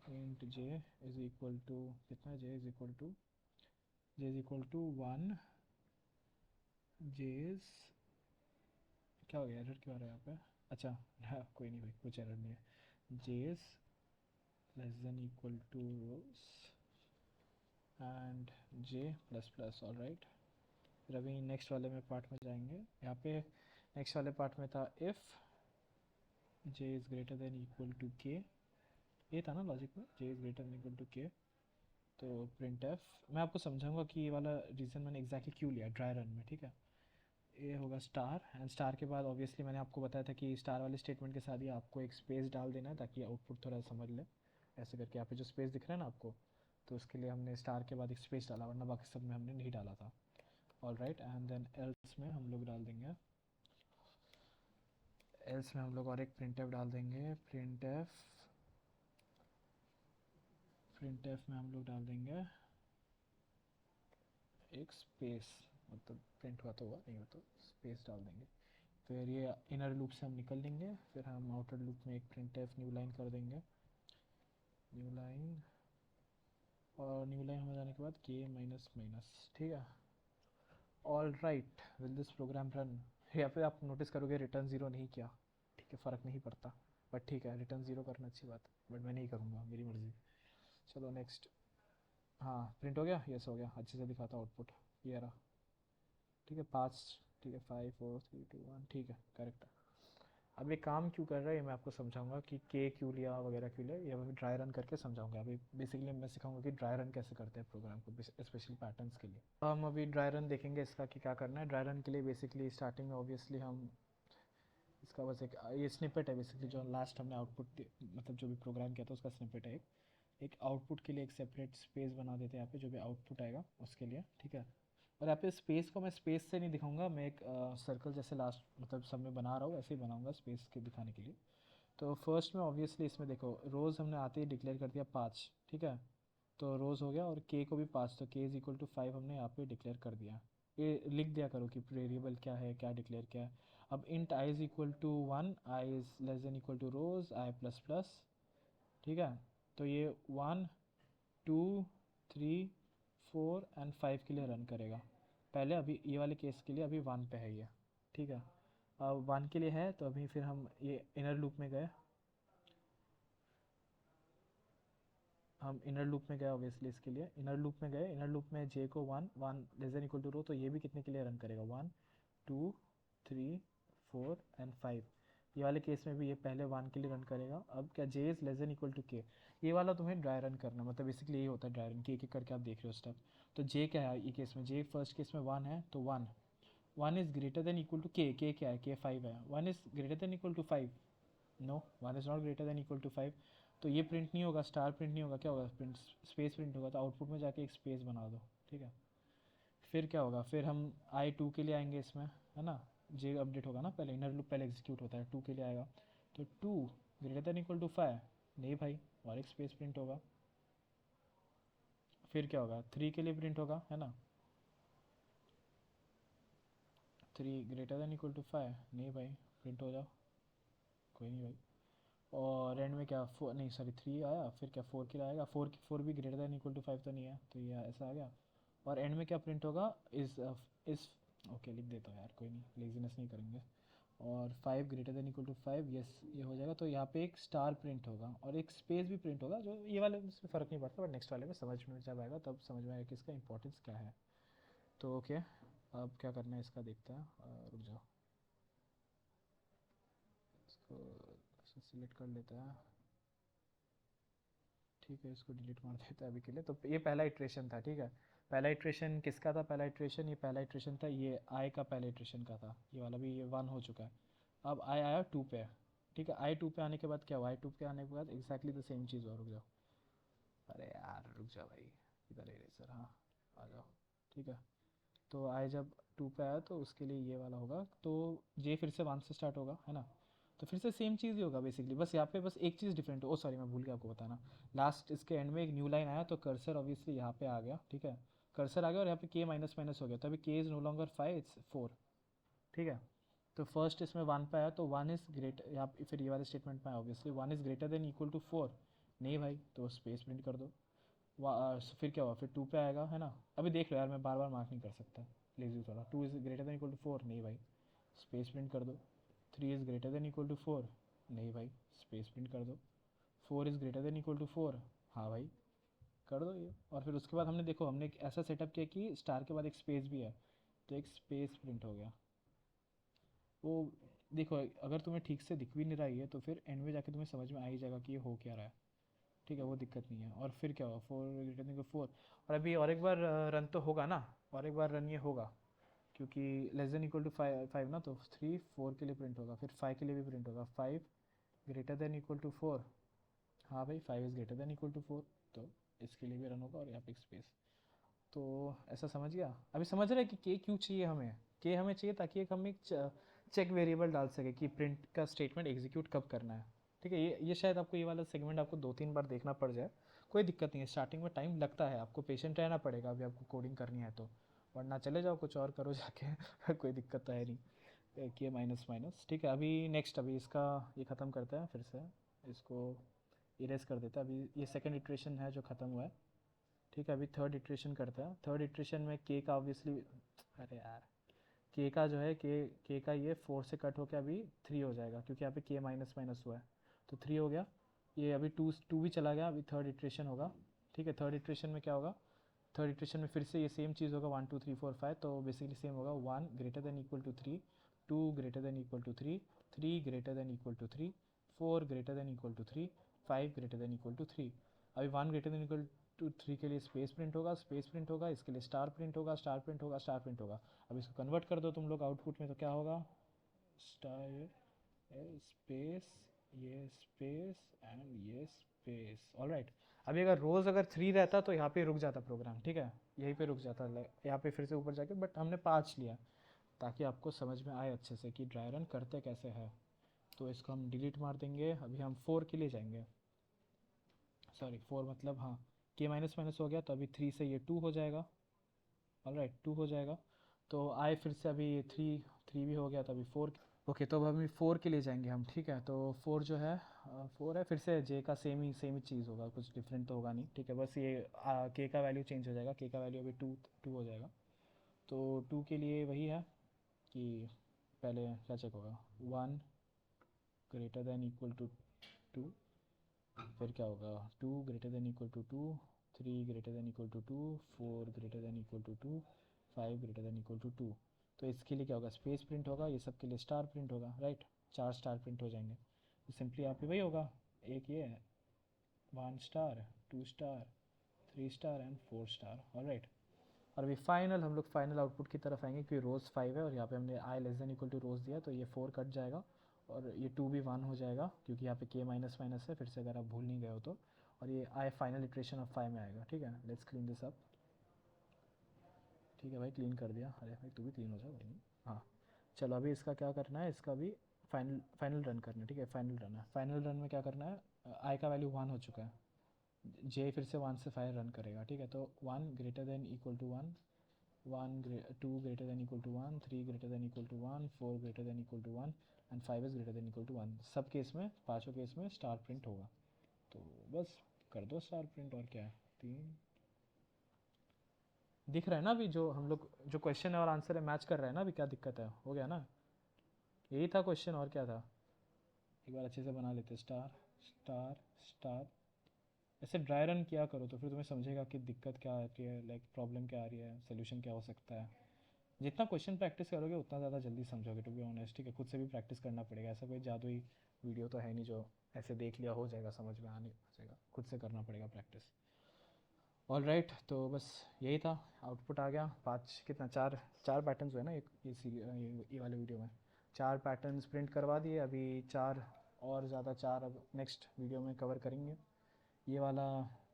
Speaker 1: int J is equal to कितना, j is equal to, j is equal to 1, J is, क्या हो गया, एरर क्यों आ रहा है यहाँ पे, अच्छा हाँ, कोई नहीं भाई, कुछ एरर नहीं है। J is less than equal to rows and J plus plus. All right, फिर अभी नेक्स्ट वाले में पार्ट में जाएंगे। यहाँ पे नेक्स्ट वाले पार्ट में था if J is greater than equal to k, ये था ना लॉजिक में, j is greater than equal to के। तो प्रिंट एफ, मैं आपको समझाऊंगा कि ये वाला रीज़न मैंने एग्जैक्टली क्यों लिया ड्राई रन में, ठीक है। ये होगा स्टार, एंड स्टार के बाद ऑब्वियसली मैंने आपको बताया था कि स्टार वाले स्टेटमेंट के साथ ही आपको एक स्पेस डाल देना है ताकि आउटपुट थोड़ा समझ ले। ऐसे करके यहाँ पे जो स्पेस दिख रहा है ना आपको, तो उसके लिए हमने स्टार के बाद एक स्पेस डाला, वरना बाकी सब में हमने नहीं डाला था। All right, and then else में हम लोग डाल देंगे, एल्स में हम लोग और एक प्रिंट एफ डाल देंगे। प्रिंट एफ में हम लोग डाल देंगे एक स्पेस, मतलब प्रिंट हुआ तो हुआ, नहीं हुआ तो स्पेस डाल देंगे। फिर ये इनर लूप से हम निकल लेंगे, फिर हम आउटर लूप में एक प्रिंट एफ न्यू लाइन कर देंगे, न्यू लाइन, और न्यू लाइन हो जाने के बाद के माइनस माइनस, ठीक है। All right, will this program run. यहाँ पे आप नोटिस करोगे रिटर्न ज़ीरो नहीं किया, ठीक है, फ़र्क नहीं पड़ता, बट ठीक है, रिटर्न ज़ीरो करना अच्छी बात है, बट मैं नहीं करूँगा, मेरी मर्ज़ी। चलो नेक्स्ट। हाँ, प्रिंट हो गया, यस हो गया, अच्छे से दिखाता आउटपुट, ये रहा, ठीक है, 5, ठीक है, 5 4 3 2 1, ठीक है, करेक्ट है। अब ये काम क्यों कर रहा है ये मैं आपको समझाऊंगा कि के क्यों लिया वगैरह क्यों लिया, ये मैं ड्राई रन करके समझाऊंगा। अभी बेसिकली मैं सिखाऊंगा कि ड्राई रन कैसे करते हैं प्रोग्राम को, स्पेशली पैटर्न्स के लिए। तो हम अभी ड्राई रन देखेंगे इसका कि क्या करना है। ड्राई रन के लिए बेसिकली स्टार्टिंग में ऑब्वियसली हम इसका बस एक ये स्निपेट है बेसिकली, जो लास्ट हमने आउटपुट मतलब जो भी प्रोग्राम किया था उसका स्निपेट है। एक आउटपुट के लिए एक सेपरेट स्पेस बना देते हैं यहाँ पे, जो भी आउटपुट आएगा उसके लिए, ठीक है। और यहाँ पे स्पेस को मैं स्पेस से नहीं दिखाऊंगा, मैं एक सर्कल जैसे लास्ट मतलब सब में बना रहा हूँ ऐसे ही बनाऊंगा स्पेस के दिखाने के लिए। तो फर्स्ट में ऑब्वियसली इसमें देखो, रोज़ हमने आते ही डिक्लेयर कर दिया 5, ठीक है, तो रोज़ हो गया, और के को भी 5, तो के इज़ इक्वल टू 5 हमने यहाँ पे डिक्लेयर कर दिया। ये लिख दिया करो कि वेरिएबल क्या है, क्या डिक्लेयर किया है। अब int I is equal to 1, I is less than equal to rows I plus plus, ठीक है। तो ये 1 2 3 4 एंड 5 के लिए रन करेगा। पहले अभी ये वाले केस के लिए अभी 1 पे है ये, ठीक है। अब 1 के लिए है, तो अभी फिर हम ये इनर लूप में गए, हम इनर लूप में गए ऑब्वियसली इसके लिए, इनर लूप में गए, इनर लूप में जे को 1 1 लेस देन इक्वल टू रो, तो ये भी कितने के लिए रन करेगा, 1 2 3 4 एंड 5। ये वाले केस में भी ये पहले 1 के लिए रन करेगा। अब क्या, j is less than equal to k, ये वाला तुम्हें ड्राई रन करना, मतलब बेसिकली यही होता है ड्राई रन की, एक एक करके आप देख रहे हो स्टेप। तो जे क्या है ये केस में, जे फर्स्ट केस में 1 है, तो 1 is greater than equal to K क्या है, के 5 है, 1 is greater than equal to 5, no 1 is not greater than equal to 5। तो ये प्रिंट नहीं होगा, स्टार प्रिंट नहीं होगा, क्या होगा, प्रिंट स्पेस प्रिंट होगा। तो आउटपुट में जाके एक स्पेस बना दो, ठीक है। फिर क्या होगा, फिर हम आई टू के लिए आएंगे इसमें, है ना। जे अपडेट होगा ना पहले, इनर लूप पहले एग्जीक्यूट होता है, टू के लिए आएगा। तो two greater than equal to 5, नहीं भाई, और एक स्पेस प्रिंट होगा। फिर क्या होगा, थ्री के लिए प्रिंट होगा, है ना, three greater than equal to 5, नहीं भाई, प्रिंट हो जाओ, कोई नहीं भाई। और एंड में क्या, फोर नहीं सॉरी थ्री आया, फिर क्या फोर के लिए आएगा, फोर भी ग्रेटर देन इक्वल टू 5 तो नहीं है, तो ये ऐसा आ गया। और एंड में क्या प्रिंट होगा, इस ओके लिख देता हूँ यार, कोई नहीं, लेजीनेस नहीं करेंगे। और 5 greater than equal to 5, yes ये हो जाएगा। तो यहाँ पे एक स्टार प्रिंट होगा और एक स्पेस भी प्रिंट होगा, जो ये वाले में इसमें फ़र्क नहीं पड़ता, बट नेक्स्ट वाले में समझ में जब आएगा तब समझ में आएगा कि इसका इंपॉर्टेंस क्या है। तो ओके, अब क्या करना है इसका देखते हैं। रुक जाओ, इसको सिलेक्ट कर लेते हैं, ठीक है, इसको डिलीट मार देते हैं अभी के लिए। तो ये पहला इटरेशन था, ठीक है। पहला इटरेशन किसका था, पहला इटरेशन, ये पहला इटरेशन था, ये आई का पहला इटरेशन का था, ये वाला भी, ये वन हो चुका है। अब आई आया टू पे, ठीक है। आई टू पे आने के बाद क्या हुआ, आई टू पे आने के बाद एग्जैक्टली द सेम चीज़ हुआ। रुक जाओ, अरे यार रुक जाओ भाई, इधर है सर, हाँ आ जाओ, ठीक है। तो आई जब टू पे आया तो उसके लिए ये वाला होगा, तो जे फिर से वन से स्टार्ट होगा, है ना। तो फिर से सेम चीज़ ही होगा बेसिकली, बस यहाँ पे बस एक चीज़ डिफरेंट हो, ओ सॉरी मैं भूल गया आपको बताना। लास्ट इसके एंड में एक न्यू लाइन आया, तो कर्सर ऑब्वियसली यहाँ पे आ गया, ठीक है। कर्सर आ गया और यहाँ पे के माइनस माइनस हो गया, तो अभी के इज़ नो लॉन्गर 5, इट्स 4, ठीक है। तो फर्स्ट इसमें वन पे आया, तो वन इज़ ग्रेट, यहाँ फिर ये वाले स्टेटमेंट में आया obviously, one is greater than equal to 4, नहीं भाई, तो स्पेस प्रिंट कर दो। फिर क्या हुआ, फिर टू पे आएगा, है ना। अभी देख लो यार, मैं बार बार मार्क नहीं कर सकता, लेजी थोड़ा। Two is greater than equal to 4, नहीं भाई, स्पेस प्रिंट कर दो। Three is greater than equal to 4, नहीं भाई, स्पेस प्रिंट कर दो। Four is greater than equal to 4, हाँ भाई, कर दो ये। और फिर उसके बाद हमने देखो, हमने एक ऐसा सेटअप किया कि स्टार के बाद एक स्पेस भी है, तो एक स्पेस प्रिंट हो गया। वो देखो, अगर तुम्हें ठीक से दिख भी नहीं रहा है तो फिर एंड में जाके तुम्हें समझ में आ ही जाएगा कि ये हो क्या रहा है, ठीक है, वो दिक्कत नहीं है। और फिर क्या होगा, फोर ग्रेटर देन फोर। और अभी और एक बार रन तो होगा ना, और एक बार रन ये होगा, क्योंकि less than equal to five ना, तो थ्री फोर के लिए प्रिंट होगा, फिर फाइव के लिए भी प्रिंट होगा, five greater than equal to four, हाँ भाई, five is greater than equal to four, तो इसके लिए भी रन होगा, और यहाँ पे एक स्पेस। तो ऐसा समझ गया, अभी समझ रहे हैं कि के क्यों चाहिए हमें। के हमें चाहिए ताकि एक हम एक चेक वेरिएबल डाल सके कि प्रिंट का स्टेटमेंट एग्जीक्यूट कब करना है, ठीक है। ये शायद आपको ये वाला सेगमेंट आपको दो तीन बार देखना पड़ जाए, कोई दिक्कत नहीं है, स्टार्टिंग में टाइम लगता है, आपको पेशेंट रहना पड़ेगा अभी आपको कोडिंग करनी है तो, वरना चले जाओ कुछ और करो जाके कोई दिक्कत तो है नहीं। के माइनस माइनस, ठीक है। अभी नेक्स्ट, अभी इसका ये ख़त्म करते हैं, फिर से इसको इरेज कर देता है। अभी ये सेकंड इटरेशन है जो ख़त्म हुआ है, ठीक है। अभी थर्ड इटरेशन करते हैं। थर्ड इटरेशन में के का ऑब्वियसली, अरे यार, के का जो है, के का ये फोर से कट होकर अभी थ्री हो जाएगा, क्योंकि यहाँ पे के माइनस माइनस हुआ है, तो थ्री हो गया। ये अभी टू टू भी चला गया, अभी थर्ड इटरेशन होगा, ठीक है। थर्ड इटरेशन में क्या होगा, थर्ड इटरेशन में फिर से ये सेम चीज़ होगा, one two three four five, तो बेसिकली सेम होगा, one greater than equal to three, two greater than equal to three, three greater than equal to three, four greater than equal to three, five greater than equal to three. अभी one greater than equal to three के लिए स्पेस प्रिंट होगा, स्पेस प्रिंट होगा, इसके लिए स्टार प्रिंट होगा, स्टार प्रिंट होगा, स्टार प्रिंट होगा। अब इसको कन्वर्ट कर दो तुम लोग आउटपुट में, तो क्या होगा, स्टार स्पेस, ये स्पेस एंड ये स्पेस, ऑल राइट। अभी अगर रोज़ अगर थ्री रहता तो यहाँ पे रुक जाता प्रोग्राम, ठीक है, यहीं पे रुक जाता, यहाँ पे फिर से ऊपर जाके, बट हमने पाँच लिया ताकि आपको समझ में आए अच्छे से कि ड्राई रन करते कैसे है। तो इसको हम डिलीट मार देंगे, अभी हम फोर के लिए जाएंगे, सॉरी फोर मतलब, हाँ, के माइनस माइनस हो गया, तो अभी थ्री से ये टू हो जाएगा, ऑल राइट, टू हो जाएगा। तो आए फिर से अभी थ्री, थ्री भी हो गया, तो अभी फोर, ओके। तो अब अभी फोर के लिए जाएंगे हम, ठीक है। तो फोर जो है, फोर है, फिर से जे का सेम ही चीज़ होगा, कुछ डिफरेंट तो होगा नहीं, ठीक है। बस ये के का वैल्यू चेंज हो जाएगा, के का वैल्यू अभी टू टू हो जाएगा। तो टू के लिए वही है कि पहले क्या चेक होगा, one greater than equal to two, फिर क्या होगा, two greater than equal to two, three greater than equal to two, four greater than equal to two, five greater than equal to two. तो इसके लिए क्या होगा, स्पेस प्रिंट होगा, ये सब के लिए स्टार प्रिंट होगा, राइट, चार स्टार प्रिंट हो जाएंगे। तो सिंपली यहाँ पे वही होगा, एक ये one star, two star, three star and four star, all right. और अभी फाइनल, हम लोग फाइनल आउटपुट की तरफ आएंगे, क्योंकि रोज़ फाइव है और यहाँ पे हमने i less than equal to rows दिया, तो ये फोर कट जाएगा और ये 2 भी 1 हो जाएगा क्योंकि यहाँ पे k माइनस माइनस है, फिर से अगर आप भूल नहीं गए हो तो। और ये आई फाइनल इटरेशन ऑफ 5 में आएगा, ठीक है। Let's clean this up. ठीक है भाई, क्लीन कर दिया। अरे भाई तू भी क्लीन हो जा भाई। हाँ चलो, अभी इसका क्या करना है, इसका भी फाइनल फाइनल रन करना है, ठीक है। फाइनल रन है, फाइनल रन में क्या करना है, आई का वैल्यू 1 हो चुका है, जे फिर से 1 से 5 रन करेगा, ठीक है। तो 1 greater than equal to 1, 2 greater than equal to 1, 3 greater than equal to 1, 4 greater than equal to 1 and 5 is greater than equal to 1। सब केस में, पाँचों केस में स्टार प्रिंट होगा। तो बस कर दो स्टार प्रिंट, और क्या है। 3 दिख रहा है ना अभी, जो हम लोग जो क्वेश्चन है और आंसर है मैच कर रहा है ना अभी, क्या दिक्कत है, हो गया ना। यही था क्वेश्चन, और क्या था। एक बार अच्छे से बना लेते, स्टार स्टार स्टार। ऐसे ड्राई रन किया करो तो फिर तुम्हें समझेगा कि दिक्कत क्या आ रही है, लाइक प्रॉब्लम क्या आ रही है, सोल्यूशन क्या हो सकता है। जितना क्वेश्चन प्रैक्टिस करोगे उतना ज़्यादा जल्दी समझोगे, टू बी ऑनेस्ट, ठीक है। खुद से भी प्रैक्टिस करना पड़ेगा, ऐसा कोई जादुई वीडियो तो है नहीं जो ऐसे देख लिया हो जाएगा, समझ में आने हो जाएगा, खुद से करना पड़ेगा प्रैक्टिस। ऑल राइट, तो बस यही था, आउटपुट आ गया। पाँच कितना, चार चार पैटर्न्स हुए ना एक ये वाले वीडियो में। चार पैटर्न्स प्रिंट करवा दिए, अभी चार और ज़्यादा, चार अब नेक्स्ट वीडियो में कवर करेंगे। ये वाला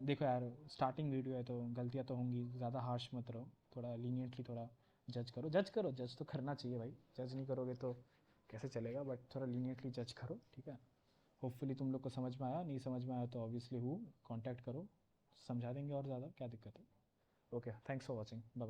Speaker 1: देखो यार, स्टार्टिंग वीडियो है तो गलतियाँ तो होंगी, ज़्यादा हार्श मत रहो, थोड़ा लीनियंटली थोड़ा जज करो। जज करो, जज तो करना चाहिए भाई, जज नहीं करोगे तो कैसे चलेगा, बट थोड़ा लीनियंटली जज करो, ठीक है। होपफुली तुम लोग को समझ में आया, नहीं समझ में आया तो ऑब्वियसली हूँ कांटेक्ट करो, समझा देंगे और ज़्यादा, क्या दिक्कत है। Okay, thanks for watching, bye bye.